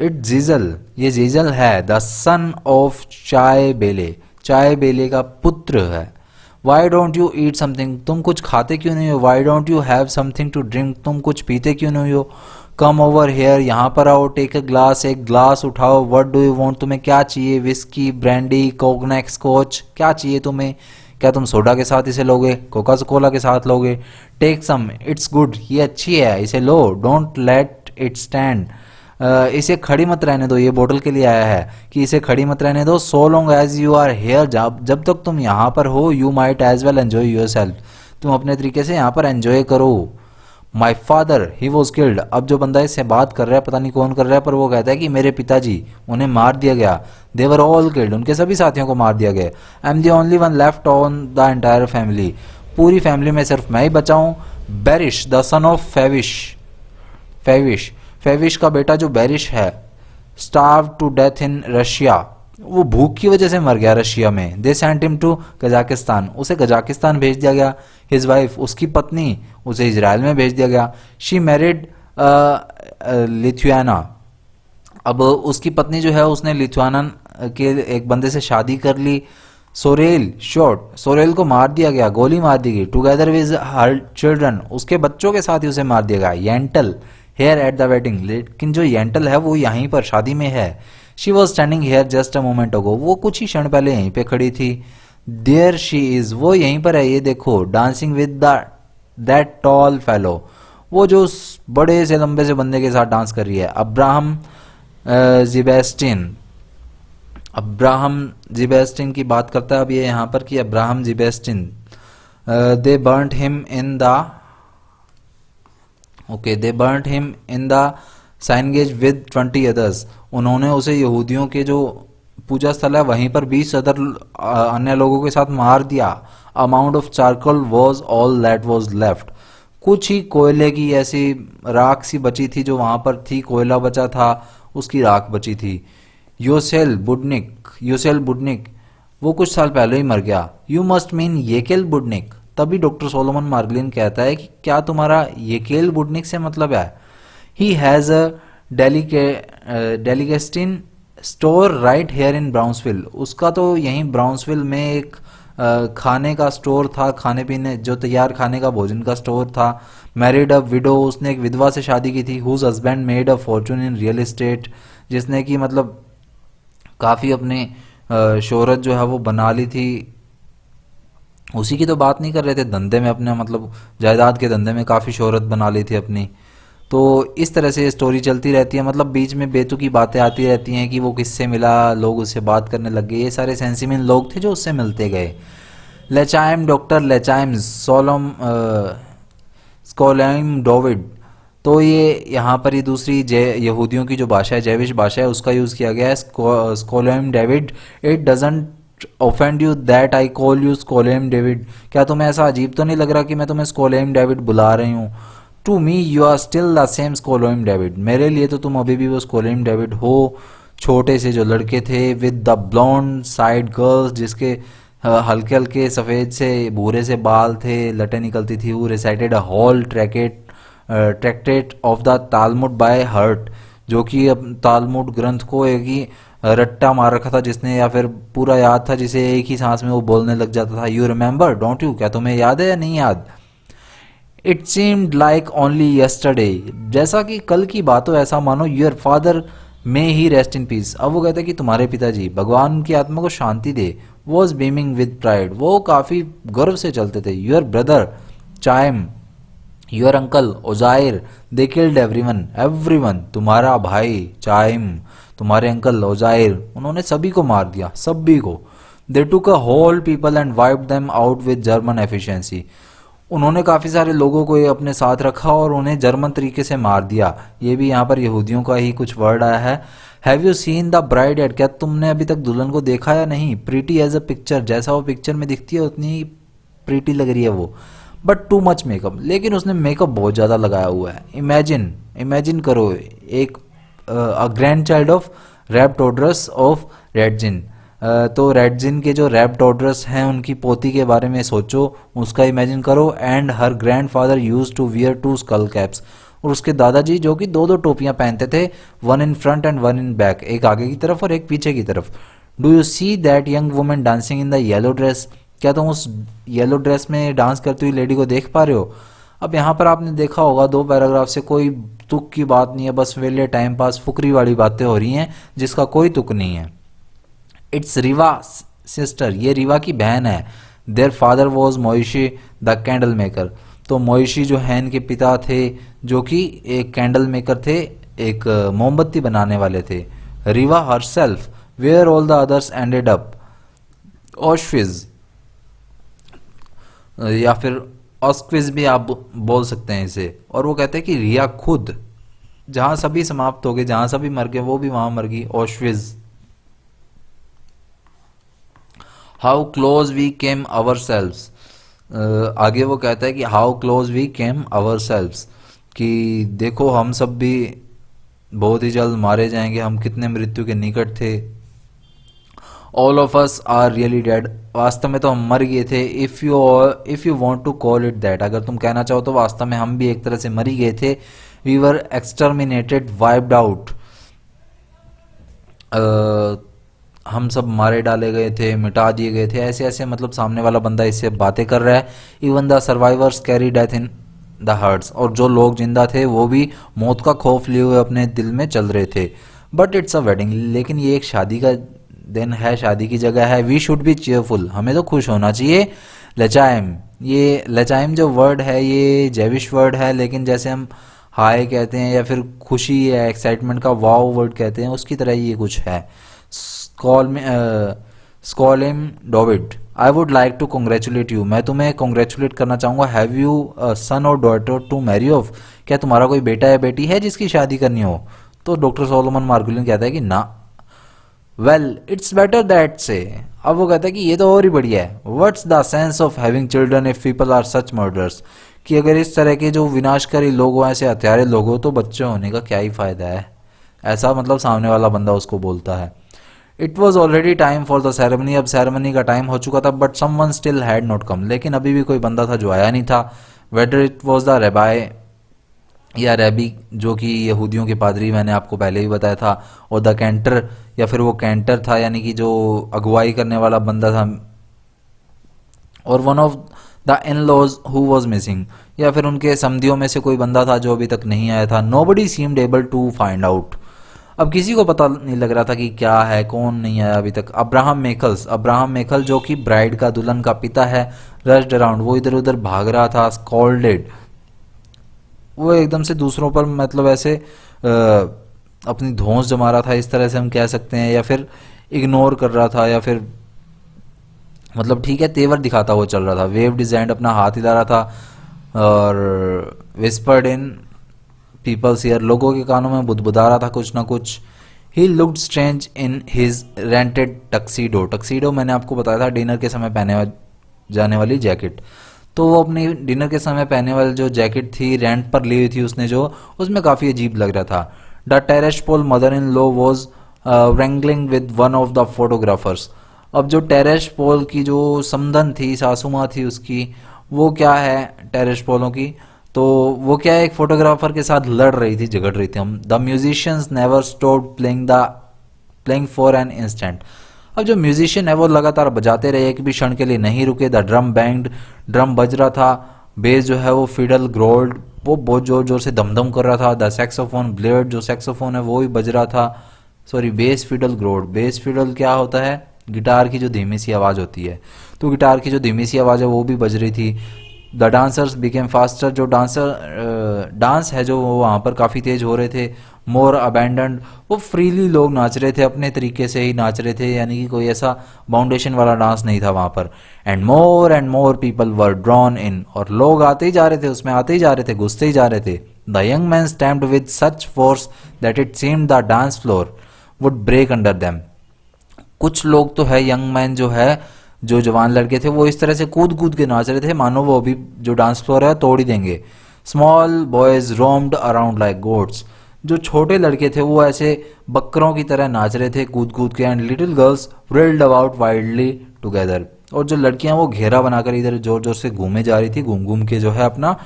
इट जीजल, ये जीजल है। द सन ऑफ चाय बेले, चाय बेले का पुत्र है। Why don't you eat something, तुम कुछ खाते क्यों नहीं हो। Why don't you have something to drink, तुम कुछ पीते क्यों नहीं हो। कम ओवर हेयर, यहाँ पर आओ। टेक अ ग्लास, एक ग्लास उठाओ। व्हाट डू यू वांट, तुम्हें क्या चाहिए। विस्की, ब्रांडी, कोगनेक, स्कॉच, क्या चाहिए तुम्हें। क्या तुम सोडा के साथ इसे लोगे, कोका कोला के साथ लोगे। टेक सम, इट्स गुड, ये अच्छी है, इसे लो। डोंट लेट इट स्टैंड, इसे खड़ी मत रहने दो, ये बोतल के लिए आया है कि इसे खड़ी मत रहने दो। So long as you are here, जब तक तुम यहाँ पर हो, you might as well enjoy your सेल्फ, तुम अपने तरीके से यहाँ पर एंजॉय करो। My father he was killed, अब जो बंदा इससे बात कर रहा है पता नहीं कौन कर रहा है, पर वो कहता है कि मेरे पिताजी, उन्हें मार दिया गया। दे वर ऑल किल्ड, उनके सभी साथियों को मार दिया गया। I am the only one left on the entire family, पूरी फैमिली में सिर्फ मैं ही बचा हूँ। Berish the son of Feivish, Feivish Feivish का बेटा जो बेरिश है, starve to death in Russia, वो भूख की वजह से मर गया रशिया में। They sent him to Kazakhstan, उसे कजाकिस्तान भेज दिया गया। हिज वाइफ, उसकी पत्नी, उसे इजराइल में भेज दिया गया। शी मैरिड लिथुआना, अब उसकी पत्नी जो है उसने लिथुआना के एक बंदे से शादी कर ली। सोरेल शॉर्ट, सोरेल को मार दिया गया, गोली मार दी गई। टुगेदर विद हर चिल्ड्रन, उसके बच्चों के साथ ही उसे मार दिया गया। येंटल, हेयर एट द वेडिंग, लेकिन जो येंटल है वो यहीं पर शादी में है। She was standing here just a moment ago, वो कुछ ही क्षण पहले यहीं पे खड़ी थी। देयर शी इज, वो यहीं पर है, ये देखो, dancing with the that toll fellow, वो जो उस बड़े से लंबे से बंदे के साथ डांस कर रही है। अब्राहम जिबेस्टिन, अब्राहम जिबेस्टिन की बात करता है अब ये यहाँ पर कि Abraham Jibestin, they burnt him in the, okay, they burnt him in the synagogue with 20 others, उन्होंने उसे यहूदियों के जो पूजा स्थल है वहीं पर 20 अदर अन्य लोगों के साथ मार दिया। Amount of charcoal was all that was left, कुछ ही कोयले की ऐसी राख सी बची थी जो वहां पर थी, कोयला बचा था, उसकी राख बची थी। योसेल बुडनिक, वो कुछ साल पहले ही मर गया। यू मस्ट मीन येकेल बुडनिक, तभी डॉक्टर सोलोमन मार्गलिन कहता है कि क्या तुम्हारा येकेल बुडनिक से मतलब है। He has a delicatessen store right here in Brownsville, उसका तो यहीं ब्राउन्सविल में एक खाने का स्टोर था, खाने पीने जो तैयार खाने का भोजन का स्टोर था। मैरिड अ विडो, उसने एक विधवा से शादी की थी। Whose husband made a fortune in real estate, जिसने कि मतलब काफ़ी अपनी शोहरत जो है वो बना ली थी। उसी की तो बात नहीं कर रहे थे, धंधे में अपने, मतलब जायदाद के धंधे में काफ़ी शोहरत बना ली थी अपनी। तो इस तरह से ये स्टोरी चलती रहती है, मतलब बीच में बेतुकी बातें आती रहती हैं कि वो किससे मिला, लोग उससे बात करने लग गए, ये सारे सेंसिमिन लोग थे जो उससे मिलते गए। लेचाइम, डॉक्टर लेचाइम सोलम स्कोलैम डोविड, तो ये यहाँ पर ही दूसरी यहूदियों की जो भाषा है, जैविश भाषा है, उसका यूज़ किया गया है, Scholem David. It doesn't offend you that I call you Scholem David, क्या तुम्हें ऐसा अजीब तो नहीं लग रहा कि मैं तुम्हें स्कोलैम डेविड बुला रही हूँ। To me you are still the same Scholem David, मेरे लिए तो तुम अभी भी वो स्कोलैम डेविड हो, छोटे से जो लड़के थे, with the blond side girls, जिसके हल्के हल्के सफ़ेद से भूरे से बाल थे, लटें निकलती थी। वो recited a whole tractate of the Talmud by heart, जो कि अब तालमुड ग्रंथ को एक ही रट्टा मार रखा था जिसने, या फिर पूरा याद था जिसे एक ही सांस में वो बोलने लग जाता था। यू रिमेंबर डोंट यू, क्या तुम्हें याद है या नहीं याद। It seemed like only yesterday, जैसा कि कल की बात हो, ऐसा मानो। Your father may he rest in peace, अब वो कहते हैं कि तुम्हारे पिताजी, भगवान उनकी आत्मा को शांति दे, वॉज बीमिंग विद प्राइड, वो काफ़ी गर्व से चलते थे। Your brother Chaim, your uncle Ozair, they killed everyone, तुम्हारा भाई चाइम, तुम्हारे अंकल ओजाइर, उन्होंने सभी को मार दिया, सभी को। They took a whole people and wiped them out with German efficiency, उन्होंने काफ़ी सारे लोगों को ये अपने साथ रखा और उन्हें जर्मन तरीके से मार दिया। ये भी यहाँ पर यहूदियों का ही कुछ वर्ड आया है। Have you seen the bride yet, क्या तुमने अभी तक दुल्हन को देखा या नहीं। प्रीटी एज अ पिक्चर, जैसा वो पिक्चर में दिखती है उतनी ही प्रीटी लग रही है वो, बट टू मच मेकअप, लेकिन उसने मेकअप बहुत ज़्यादा लगाया हुआ है। इमेजिन करो, एक a grand child of Raptodras of Redzin, तो रेडजिन के जो रैप्टोड्रस हैं उनकी पोती के बारे में सोचो, उसका इमेजिन करो। And her grandfather use to wear 2 skull caps, और उसके दादाजी जो कि दो दो टोपियां पहनते थे, one in front end one in back, एक आगे की तरफ और एक पीछे की तरफ। Do you see that young women dancing in the yellow dress, क्या तुम उस येलो ड्रेस में डांस करती हुई लेडी को देख पा रहे हो। अब यहाँ पर आपने देखा होगा 2 पैराग्राफ से कोई तुक की बात नहीं है, बस वेले टाइम पास फुकरी वाली बातें हो रही हैं जिसका कोई तुक नहीं है। इट्स रिवा सिस्टर, ये रिवा की बहन है। Their father was Moishe the candle maker, तो मोइशी जो है इनके पिता थे, जो कि एक कैंडल मेकर थे, एक मोमबत्ती बनाने वाले थे। Riva herself, where all the others ended up, ऑशविज, या फिर ऑस्क्विज भी आप बोल सकते हैं इसे। और वो कहते हैं कि रिया खुद, जहां सभी समाप्त हो गए, जहां सभी मर गए, वो भी वहां मर गई, ऑशविज। How close we came ourselves, आगे वो कहता है कि how close we came ourselves, कि देखो हम सब भी बहुत ही जल्द मारे जाएंगे, हम कितने मृत्यु के निकट थे। All of us are really dead, वास्तव में तो हम मर गए थे। If you want to call it that, अगर तुम कहना चाहो तो वास्तव में हम भी एक तरह से मर ही गए थे। वी वर एक्सटर्मिनेटेड, वाइप्ड आउट, हम सब मारे डाले गए थे, मिटा दिए गए थे, ऐसे ऐसे, मतलब सामने वाला बंदा इससे बातें कर रहा है। Even the survivors carry death in the hearts, और जो लोग जिंदा थे वो भी मौत का खौफ लिए हुए अपने दिल में चल रहे थे। बट इट्स अ वेडिंग, लेकिन ये एक शादी का दिन है, शादी की जगह है। वी शुड बी चेयरफुल, हमें तो खुश होना चाहिए। लचाइम, ये लचाइम जो वर्ड है ये जैविश वर्ड है, लेकिन जैसे हम हाय कहते हैं या फिर खुशी या एक्साइटमेंट का वाव वर्ड कहते हैं, उसकी तरह ये कुछ है। स्कॉल में Scholem Dovid, I would like to congratulate you, मैं तुम्हें कॉन्ग्रेचुलेट करना चाहूँगा। हैव यू सन और डॉटर टू मैरी ऑफ, क्या तुम्हारा कोई बेटा या बेटी है जिसकी शादी करनी हो? तो डॉक्टर सोलोमन मार्गुलिन कहता है कि ना। वेल इट्स बेटर दैट से, अब वो कहता है कि ये तो और ही बढ़िया है। What's the sense of having children if people are such murders, कि अगर इस तरह के जो विनाशकारी लोग हो, ऐसे हत्यारे लोग हो, तो बच्चे होने का क्या ही फायदा है। ऐसा मतलब सामने वाला बंदा उसको बोलता है। It was already time for the ceremony, अब सेरेमनी का टाइम हो चुका था। But someone still had not come, लेकिन अभी भी कोई बंदा था जो आया नहीं था। Whether it was the rabbi या रैबी, जो कि यहूदियों के पादरी, मैंने आपको पहले ही बताया था, और द कैंटर, या फिर वो कैंटर था यानी कि जो अगुवाई करने वाला बंदा था, और one of the in laws who was missing, या फिर उनके समधियों में से कोई बंदा था जो अभी तक नहीं आया था। Nobody seemed able to find out, अब किसी को पता नहीं लग रहा था कि क्या है, कौन नहीं आया अभी तक। अब्राहम मेखल्स, अब्राहम मेखल जो कि ब्राइड का, दुल्हन का पिता है, रश्ड अराउंड, वो इधर उधर भाग रहा था। स्कॉल्डेड, वो एकदम से दूसरों पर मतलब ऐसे अपनी धौंस जमा रहा था, इस तरह से हम कह सकते हैं, या फिर इग्नोर कर रहा था, या फिर मतलब ठीक है तेवर दिखाता हुआ चल रहा था। वेव डिजाइन, अपना हाथ हिला रहा था, और विस्पर्ड इन पीपल्स ईयर, लोगों के कानों में बुदबुदा रहा था कुछ ना कुछ। He looked strange in his rented tuxedo, tuxedo मैंने आपको बताया था डिनर के समय पहने जाने वाली जैकेट। तो वो अपनी डिनर के समय पहने वाली जो जैकेट थी, रेंट पर ली हुई थी उसने, जो उसमें काफ़ी अजीब लग रहा था। The Terespol mother in law was wrangling with one of the photographers, अब जो टेरेस पोल की जो समधन थी, सासू माँ थी उसकी, वो क्या है टेरेस पोलों की, तो वो क्या है, एक फोटोग्राफर के साथ लड़ रही थी, झगड़ रही थी हम। The musicians never stopped playing for an instant, अब जो म्यूजिशियन है वो लगातार बजाते रहे, एक भी क्षण के लिए नहीं रुके। द ड्रम बैंड, ड्रम बज रहा था। बेस जो है वो फिडल ग्रोल्ड, वो बहुत जोर जोर से दमदम कर रहा था। द सैक्सोफोन ब्लेड, जो सैक्सोफोन है वो भी बज रहा था। Sorry, bass fiddle growled, bass fiddle क्या होता है, गिटार की जो धीमी सी आवाज़ होती है, तो गिटार की जो धीमी सी आवाज़ है वो भी बज रही थी। द डांसर्स बिकेम फास्टर, जो डांस है जो वो वहाँ पर काफ़ी तेज हो रहे थे। मोर अबैंडन्ड, वो फ्रीली लोग नाच रहे थे, अपने तरीके से ही नाच रहे थे, यानी कि कोई ऐसा बाउंडेशन वाला डांस नहीं था वहाँ पर। And more people were drawn in, और लोग आते ही जा रहे थे, उसमें आते ही जा रहे थे, घुसते ही जा रहे थे। The young man stamped with such force that it seemed the dance floor would break under them, कुछ लोग तो है, यंग मैन जो है, जो जवान लड़के थे, वो इस तरह से कूद कूद के नाच रहे थे मानो वो अभी जो डांस फ्लोर है तोड़ ही देंगे। Small boys roamed around like goats, जो छोटे लड़के थे वो ऐसे बकरों की तरह नाच रहे थे कूद कूद के। And little girls whirled about wildly together, और जो लड़कियां वो घेरा बनाकर इधर जोर जोर से घूमे जा रही थी, घूम घूम के जो है अपना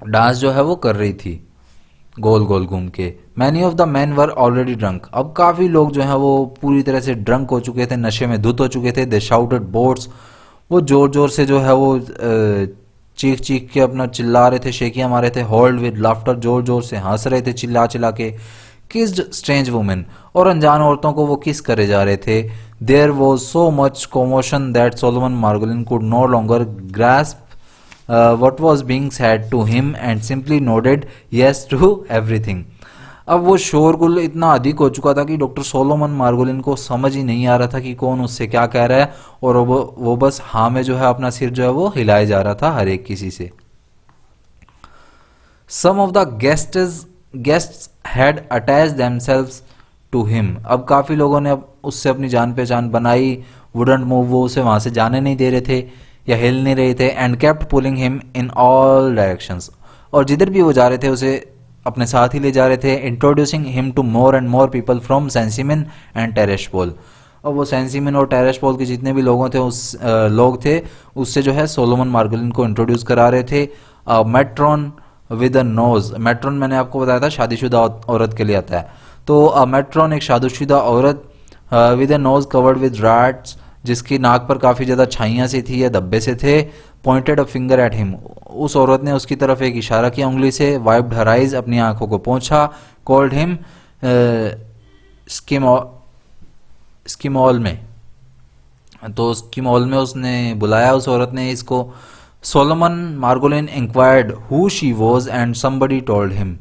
डांस जो है वो कर रही थी, गोल गोल घूम के। Many of the man were already drunk, अब काफ़ी लोग जो हैं वो पूरी तरह से ड्रंक हो चुके थे, नशे में धुत हो चुके थे। दे शाउटेड बोट्स, वो जोर जोर से जो है वो चीख चीख के अपना चिल्ला रहे थे, शेकियां मारे थे। होल्ड विद लाफ्टर, जोर जोर से हंस रहे थे चिल्ला चिल्ला के। किस्ड स्ट्रेंज वुमेन, और अनजान औरतों को वो किस करे जा रहे थे। There was so much commotion that Solomon Margolin could no longer grasp what was being said to him and simply nodded yes to everything, अब वो शोरगुल इतना अधिक हो चुका था कि डॉक्टर सोलोमन मार्गोलिन को समझ ही नहीं आ रहा था कि कौन उससे क्या कह रहा है, और वो बस हाँ में जो है अपना सिर जो है वो हिलाए जा रहा था हर एक किसी से। Some of the guests had attach themselves to him, अब काफ़ी लोगों ने अब उससे अपनी जान पहचान बनाई। वुडंट मूव, वो उसे वहाँ से जाने नहीं दे रहे थे या हिल नहीं रहे थे। And kept pulling him in all directions, और जिधर भी वो जा रहे थे उसे अपने साथ ही ले जा रहे थे। Introducing him to more and more people from Sencimin and Tereshpol, और वो सेंसिमिन और टेरेशपोल के जितने भी लोग थे उससे जो है सोलोमन मार्गोलिन को इंट्रोड्यूस करा रहे थे। मेट्रॉन विद अ नोज, मेट्रॉन मैंने आपको बताया था शादीशुदा औरत के लिए आता है, तो मेट्रॉन एक शादीशुदा औरत with a knows covered with rats, जिसकी नाक पर काफ़ी ज़्यादा छाइयाँ सी थी या धब्बे से थे, pointed a finger at him, उस औरत ने उसकी तरफ एक इशारा किया उंगली से, वाइप्ड हर आइज, अपनी आंखों को पोंछा, कॉल्ड हिम स्किमॉल में, तो स्किमॉल में उसने बुलाया उस औरत ने इसको। Solomon Margolin inquired who she was and somebody told him.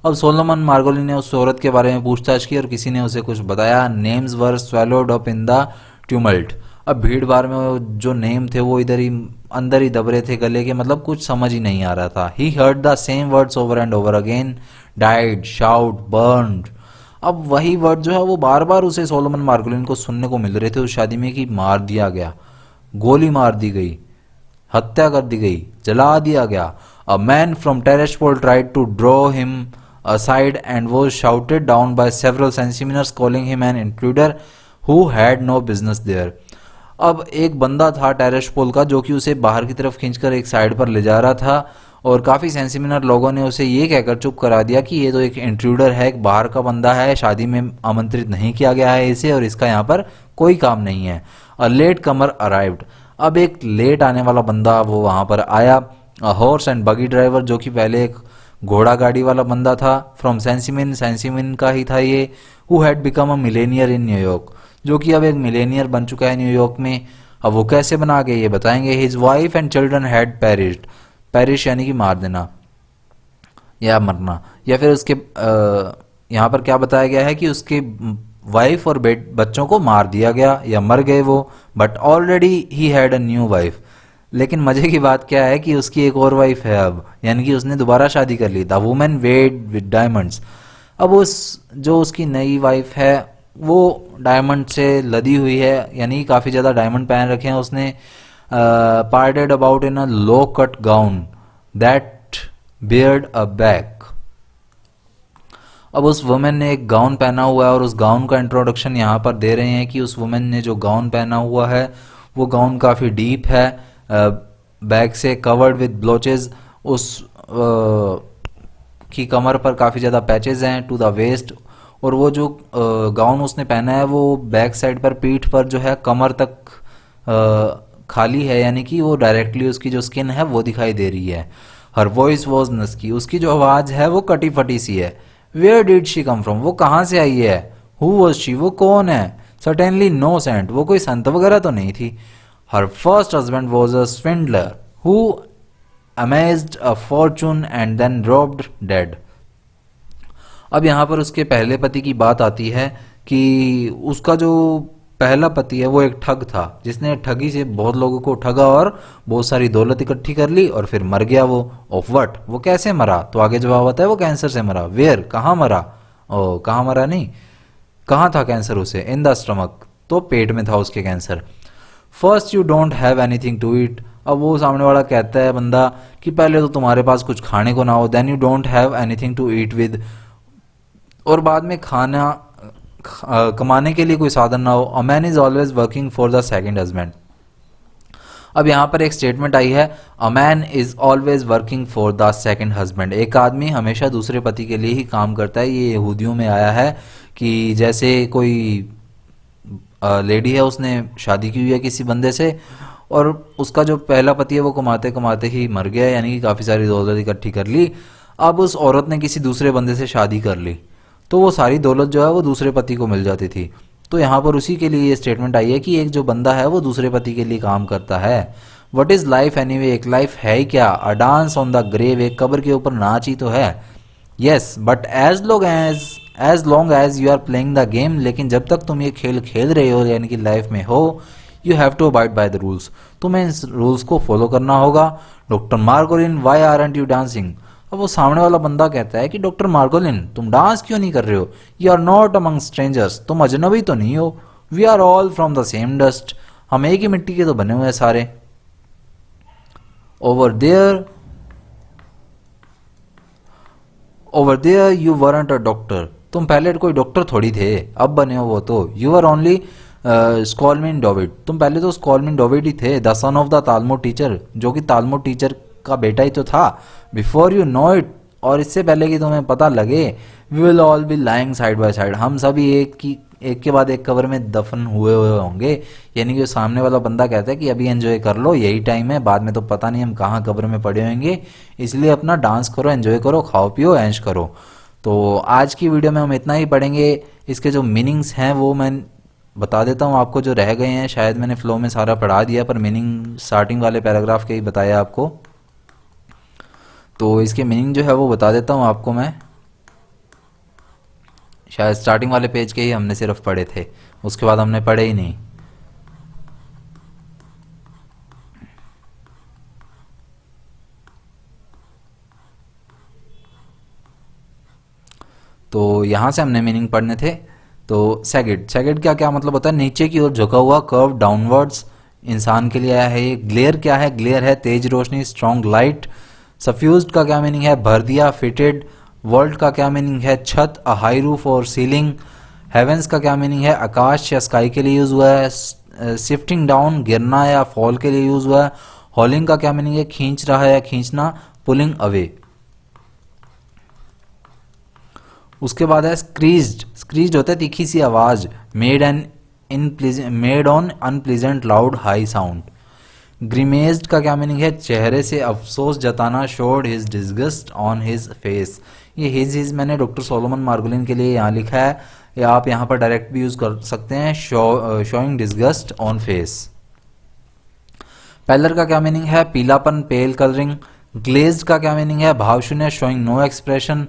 अब सोलोमन मार्गोलिन ने उस औरत के बारे में पूछताछ की और किसी ने उसे कुछ बताया। Names were swallowed up in the tumult. अब भीड़ भाड़ में जो नेम थे वो इधर ही अंदर ही दब रहे थे गले के, मतलब कुछ समझ ही नहीं आ रहा था। He heard the same words over and over again, died, shout, burned. अब वही वर्ड जो है वो बार बार उसे सोलोमन मार्गोलिन को सुनने को मिल रहे थे उस शादी में, कि मार दिया गया, गोली मार दी गई, हत्या कर दी गई, जला दिया गया। A man from Terespol tried to draw him aside and was shouted down by several sensiminers calling him an intruder who had no business there. अब एक बंदा था टेरेस्पोल का जो कि उसे बाहर की तरफ खींचकर एक साइड पर ले जा रहा था और काफ़ी सेंसिमिनर लोगों ने उसे ये कहकर चुप करा दिया कि ये तो एक इंट्रूडर है, एक बाहर का बंदा है, शादी में आमंत्रित नहीं किया गया है इसे और इसका यहाँ पर कोई काम नहीं है। A late Qamar arrived. अब एक लेट आने वाला बंदा वो वहाँ पर आया। अ हॉर्स एंड बगी ड्राइवर, जो कि पहले एक घोड़ा गाड़ी वाला बंदा था, फ्रॉम सेंसिमिन, सेंसिमिन का ही था ये। Who had become a millionaire in New York, जो कि अब एक मिलेनियर बन चुका है न्यूयॉर्क में। अब वो कैसे बना के ये बताएंगे। His wife and children had perished. Perish यानी कि मार देना या मरना, या फिर उसके यहाँ पर क्या बताया गया है कि उसके वाइफ और बच्चों को मार दिया गया या मर गए वो। But already he had a new wife. लेकिन मजे की बात क्या है कि उसकी एक और वाइफ है अब, यानी कि उसने दोबारा शादी कर ली। The woman wed with diamonds. अब उस जो उसकी नई वाइफ है वो डायमंड से लदी हुई है, यानी काफ़ी ज़्यादा डायमंड पहन रखे हैं उसने। Parted about in a low cut gown that beard a back. अब उस वुमेन ने एक गाउन पहना हुआ है और उस गाउन का इंट्रोडक्शन यहाँ पर दे रहे हैं कि उस वुमेन ने जो गाउन पहना हुआ है वो गाउन काफ़ी डीप है, बैक से कवर्ड विद ब्लोचेज, उस की कमर पर काफ़ी ज़्यादा पैचेज हैं, टू द वेस्ट। और वो जो गाउन उसने पहना है वो बैक साइड पर, पीठ पर जो है कमर तक खाली है, यानी कि वो डायरेक्टली उसकी जो स्किन है वो दिखाई दे रही है। हर वॉइस वॉज नस्की। उसकी जो आवाज़ है वो कटी फटी सी है। Where did she come from, वो कहाँ से आई है। हु वॉज शी, वो कौन है। सर्टेनली नो सेंट, वो कोई संत वगैरह तो नहीं थी। Her first husband was a swindler who amassed a fortune and then dropped dead. अब यहाँ पर उसके पहले पति की बात आती है कि उसका जो पहला पति है वो एक ठग था, जिसने ठगी से बहुत लोगों को ठगा और बहुत सारी दौलत इकट्ठी कर ली और फिर मर गया वो। ऑफ वट, वो कैसे मरा, तो आगे जवाब आता है वो कैंसर से मरा। वेयर, कहाँ मरा, ओ कहाँ मरा नहीं, कहाँ था कैंसर उसे, इन द स्टमक, तो पेट में था उसके cancer. First you don't have anything to eat. अब वो सामने वाला कहता है बंदा कि पहले तो तुम्हारे पास कुछ खाने को ना हो, then you don't have anything to eat with, और बाद में खाना कमाने के लिए कोई साधन ना हो। A man is always working for the second husband. अब यहाँ पर एक स्टेटमेंट आई है, a man is always working for the second husband. एक आदमी हमेशा दूसरे पति के लिए ही काम करता है। ये यहूदियों में आया है कि जैसे कोई लेडी है, उसने शादी की हुई है किसी बंदे से और उसका जो पहला पति है वो कमाते कमाते ही मर गया, यानी कि काफ़ी सारी दौलत इकट्ठी कर ली। अब उस औरत ने किसी दूसरे बंदे से शादी कर ली तो वो सारी दौलत जो है वो दूसरे पति को मिल जाती थी। तो यहाँ पर उसी के लिए ये स्टेटमेंट आई है कि एक जो बंदा है वो दूसरे पति के लिए काम करता है। वट इज़ लाइफ एनीवे, एक लाइफ है ही क्या। A dance on the grave, एक कब्र के ऊपर नाच ही तो है। Yes but as long as you are playing the game, लेकिन जब तक तुम ये खेल खेल रहे हो यानी कि लाइफ में हो, you have to abide by the rules, तुम्हें इन रूल्स को फॉलो करना होगा। Doctor Margolin why aren't you dancing. अब वो सामने वाला बंदा कहता है कि डॉक्टर मार्गोलिन तुम डांस क्यों नहीं कर रहे हो। You are not among strangers, तुम अजनबी तो नहीं हो। We are all from the same dust, हम एक ही मिट्टी के तो बने हुए हैं सारे। Over there you weren't a doctor, तुम पहले कोई डॉक्टर थोड़ी थे, अब बने हो वो तो। You are only Scholem Dovid, तुम पहले तो स्कॉलमिन डोविड ही थे। The son of the Talmud teacher, जो कि तालमुड टीचर का बेटा ही तो था। बिफोर यू नो इट, और इससे पहले कि तुम्हें पता लगे, we will all be lying side by side, हम सभी एक ही एक के बाद एक कब्र में दफन हुए हुए होंगे, यानी कि सामने वाला बंदा कहता है कि अभी एंजॉय कर लो, यही टाइम है, बाद में तो पता नहीं हम कहाँ कब्र में पड़े होंगे, इसलिए अपना डांस करो, एंजॉय करो, खाओ पियो, ऐश करो। तो आज की वीडियो में हम इतना ही पढ़ेंगे। इसके जो मीनिंग्स हैं वो मैं बता देता हूँ आपको, जो रह गए हैं शायद मैंने फ्लो में सारा पढ़ा दिया, पर मीनिंग स्टार्टिंग वाले पैराग्राफ के ही बताया आपको। तो इसके मीनिंग जो है वो बता देता हूँ आपको मैं, शायद स्टार्टिंग वाले पेज के ही हमने सिर्फ पढ़े थे, उसके बाद हमने पढ़े ही नहीं। तो यहाँ से हमने मीनिंग पढ़ने थे। तो सैगिड, सैगिड क्या क्या मतलब होता है, नीचे की ओर झुका हुआ, कर्व डाउनवर्ड्स, इंसान के लिए आया है ये। ग्लेयर क्या है, ग्लेयर है तेज रोशनी, स्ट्रॉन्ग लाइट। सफ्यूज्ड का क्या मीनिंग है, भर दिया, फिटेड। वर्ल्ड का क्या मीनिंग है, छत, अ हाई रूफ और सीलिंग। हेवेंस का क्या मीनिंग है, आकाश या स्काई के लिए यूज हुआ है। शिफ्टिंग डाउन, गिरना या फॉल के लिए यूज हुआ है। हॉलिंग का क्या मीनिंग है, खींच रहा है या खींचना। Pulling away. उसके बाद है स्क्रीज्ड, स्क्रीज्ड होता है तीखी सी आवाज। Made on unpleasant loud high sound. Grimaced का क्या मीनिंग है, चेहरे से अफसोस जताना। Showed his disgust on his face. ये हिज मैंने डॉक्टर सोलोमन मार्गुलिन के लिए यहाँ लिखा है, या आप यहाँ पर डायरेक्ट भी यूज कर सकते हैं, showing disgust on face. Pallor का क्या मीनिंग है, पीलापन, पेल कलरिंग। ग्लेज्ड का क्या मीनिंग है, भावशून्य, शोइंग नो एक्सप्रेशन।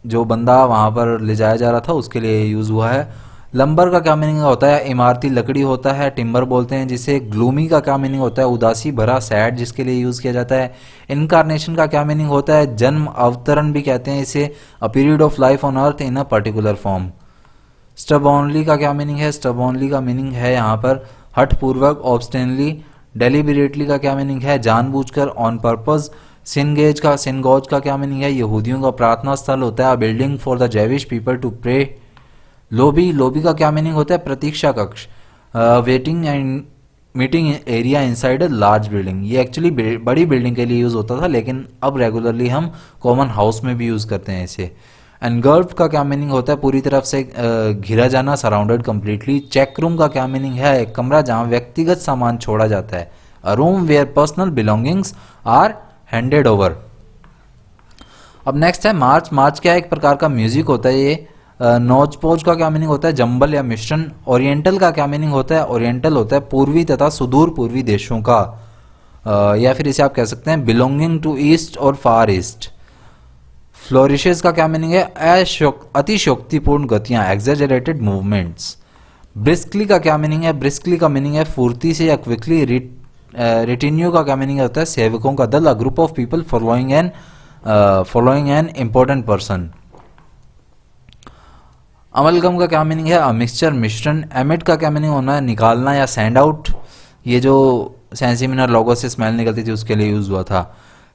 जो बंदा वहां पर ले जाया जा रहा था उसके लिए यूज हुआ है। लंबर का क्या मीनिंग होता है, इमारती लकड़ी होता है, टिम्बर बोलते हैं जिसे। ग्लूमी का क्या मीनिंग होता है, उदासी भरा, सैड, जिसके लिए यूज किया जाता है। इनकारनेशन का क्या मीनिंग होता है, जन्म, अवतरण भी कहते हैं इसे, a period of life on earth in a particular form. Stubbornly का क्या मीनिंग है, स्टबॉर्नली का मीनिंग है यहाँ पर हठपूर्वक, ऑब्स्टेनली। डेलिबरेटली का क्या मीनिंग है, जानबूझकर, ऑन पर्पज। सिनगोज का क्या मीनिंग है, यहूदियों का प्रार्थना स्थल होता है, building for the Jewish people to pray. Lobby, lobby का क्या मीनिंग होता है, प्रतीक्षा कक्ष, waiting and meeting area inside a large building. ये एक्चुअली बड़ी बिल्डिंग के लिए यूज होता था, लेकिन अब रेगुलरली हम कॉमन हाउस में भी यूज करते हैं इसे। एनगल्फ का क्या मीनिंग होता है, पूरी तरफ से घिरा जाना, सराउंडेड कंप्लीटली। चेक रूम का क्या मीनिंग है, एक कमरा जहां व्यक्तिगत सामान छोड़ा जाता है, a room where personal belongings are handed over. अब नेक्स्ट है मार्च। मार्च क्या है, एक प्रकार का म्यूजिक होता है ये। नौज पोज का क्या मीनिंग होता है, जंबल या मिश्रण। ओरिएंटल का क्या मीनिंग होता है, ओरिएंटल होता है पूर्वी तथा सुदूर पूर्वी देशों का, या फिर इसे आप कह सकते हैं बिलोंगिंग टू ईस्ट और फार ईस्ट। फ्लोरिशेस का क्या मीनिंग है, अतिशोक्तिपूर्ण गतियां, एग्जेजरेटेड मूवमेंट्स। ब्रिस्कली का क्या मीनिंग है, ब्रिस्कली का मीनिंग है फुर्ती से या क्विकली। रिटिन्यू का क्या मीनिंग होता है, सेवकों का दल, a group of people following an important person. Amalgam का क्या मीनिंग है, मिक्सचर, मिश्रण। एमिट का क्या मीनिंग होना है, निकालना या सेंड आउट। ये जो सेंसिमिनर लोगो से स्मेल निकलती थी उसके लिए यूज हुआ था।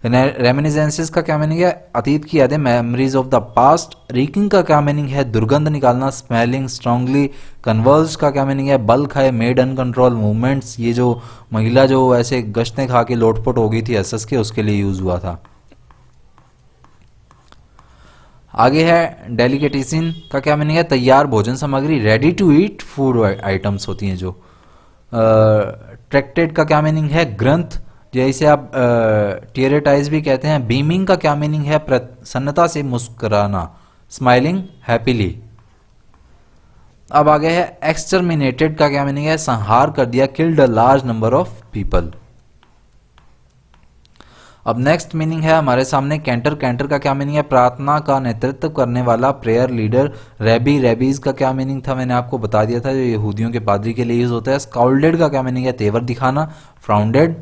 रेमिनिजेंसेस का क्या मीनिंग है, अतीत की यादें, memories of the past. Reeking का क्या मीनिंग है, दुर्गंध निकालना, स्मेलिंग स्ट्रांगली। कन्वर्स का क्या मीनिंग है, बल्क है, मेड अनकंट्रोल मूवमेंट्स। ये जो महिला जो ऐसे गश्तें खा के लोटपोट हो गई थी हंस के, उसके लिए यूज हुआ था। आगे है डेलिकेटेसिन का क्या मीनिंग है, तैयार भोजन सामग्री, ready to eat food items होती हैं जो। ट्रैक्टेड का क्या मीनिंग है, ग्रंथ, जैसे आप टियरेटाइज भी कहते हैं। बीमिंग का क्या मीनिंग है, प्रसन्नता से मुस्कुराना, स्माइलिंग हैप्पीली। अब आगे है एक्सटर्मिनेटेड का क्या मीनिंग है, संहार कर दिया, killed a large number of people. अब नेक्स्ट मीनिंग है हमारे सामने कैंटर। कैंटर का क्या मीनिंग है, प्रार्थना का नेतृत्व करने वाला, प्रेयर लीडर। रेबी, रेबीज का क्या मीनिंग था, मैंने आपको बता दिया था, जो यहूदियों के पादरी के लिए यूज होता है। स्काउल्डेड का क्या मीनिंग है, तेवर दिखाना, फ्राउंडेड।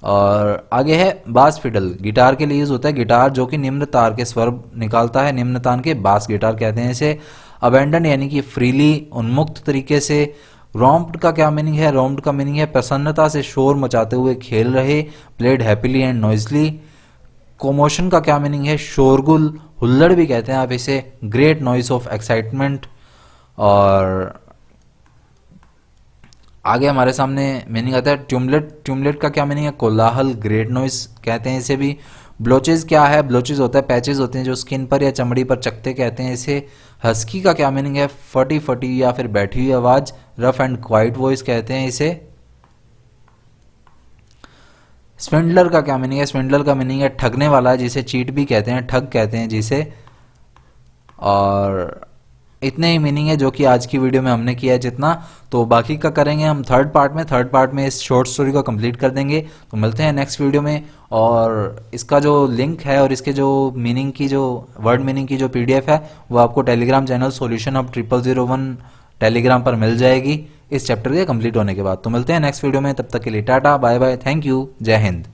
और आगे है बास फिडल, गिटार के लिए यूज होता है, गिटार जो कि निम्न तार के स्वर निकालता है, निम्न तान के, बास गिटार कहते हैं इसे। अबेंडन यानी कि फ्रीली, उन्मुक्त तरीके से। रोम्प्ड का क्या मीनिंग है, रोम्प्ड का मीनिंग है प्रसन्नता से शोर मचाते हुए खेल रहे, प्लेड हैप्पीली एंड नॉइजली। कोमोशन का क्या मीनिंग है, शोरगुल, हुल्लड़ भी कहते हैं आप इसे, ग्रेट नॉइस ऑफ एक्साइटमेंट। और आगे हमारे सामने मीनिंग आता है ट्यूमलेट। ट्यूमलेट का क्या मीनिंग है, कोलाहल, ग्रेट नॉइस कहते हैं इसे भी। ब्लोचेज क्या है? ब्लोचेज होता है पैचेज होते हैं जो स्किन पर या चमड़ी पर चकते कहते हैं इसे। हस्की का क्या मीनिंग है? फटी फटी या फिर बैठी हुई आवाज। रफ एंड क्वाइट वॉइस कहते हैं इसे। स्विंडलर का क्या मीनिंग है? स्विंडलर का मीनिंग है ठगने वाला, जिसे चीट भी कहते हैं, ठग कहते हैं जिसे। और इतने ही मीनिंग है जो कि आज की वीडियो में हमने किया है जितना। तो बाकी का करेंगे हम थर्ड पार्ट में। थर्ड पार्ट में इस शॉर्ट स्टोरी को कंप्लीट कर देंगे। तो मिलते हैं नेक्स्ट वीडियो में। और इसका जो लिंक है और इसके जो मीनिंग की जो वर्ड मीनिंग की जो पीडीएफ है वो आपको Telegram channel solution of 0001 Telegram पर मिल जाएगी इस चैप्टर के कंप्लीट होने के बाद। तो मिलते हैं नेक्स्ट वीडियो में, तब तक के लिए tata bye bye, thank you, जय हिंद।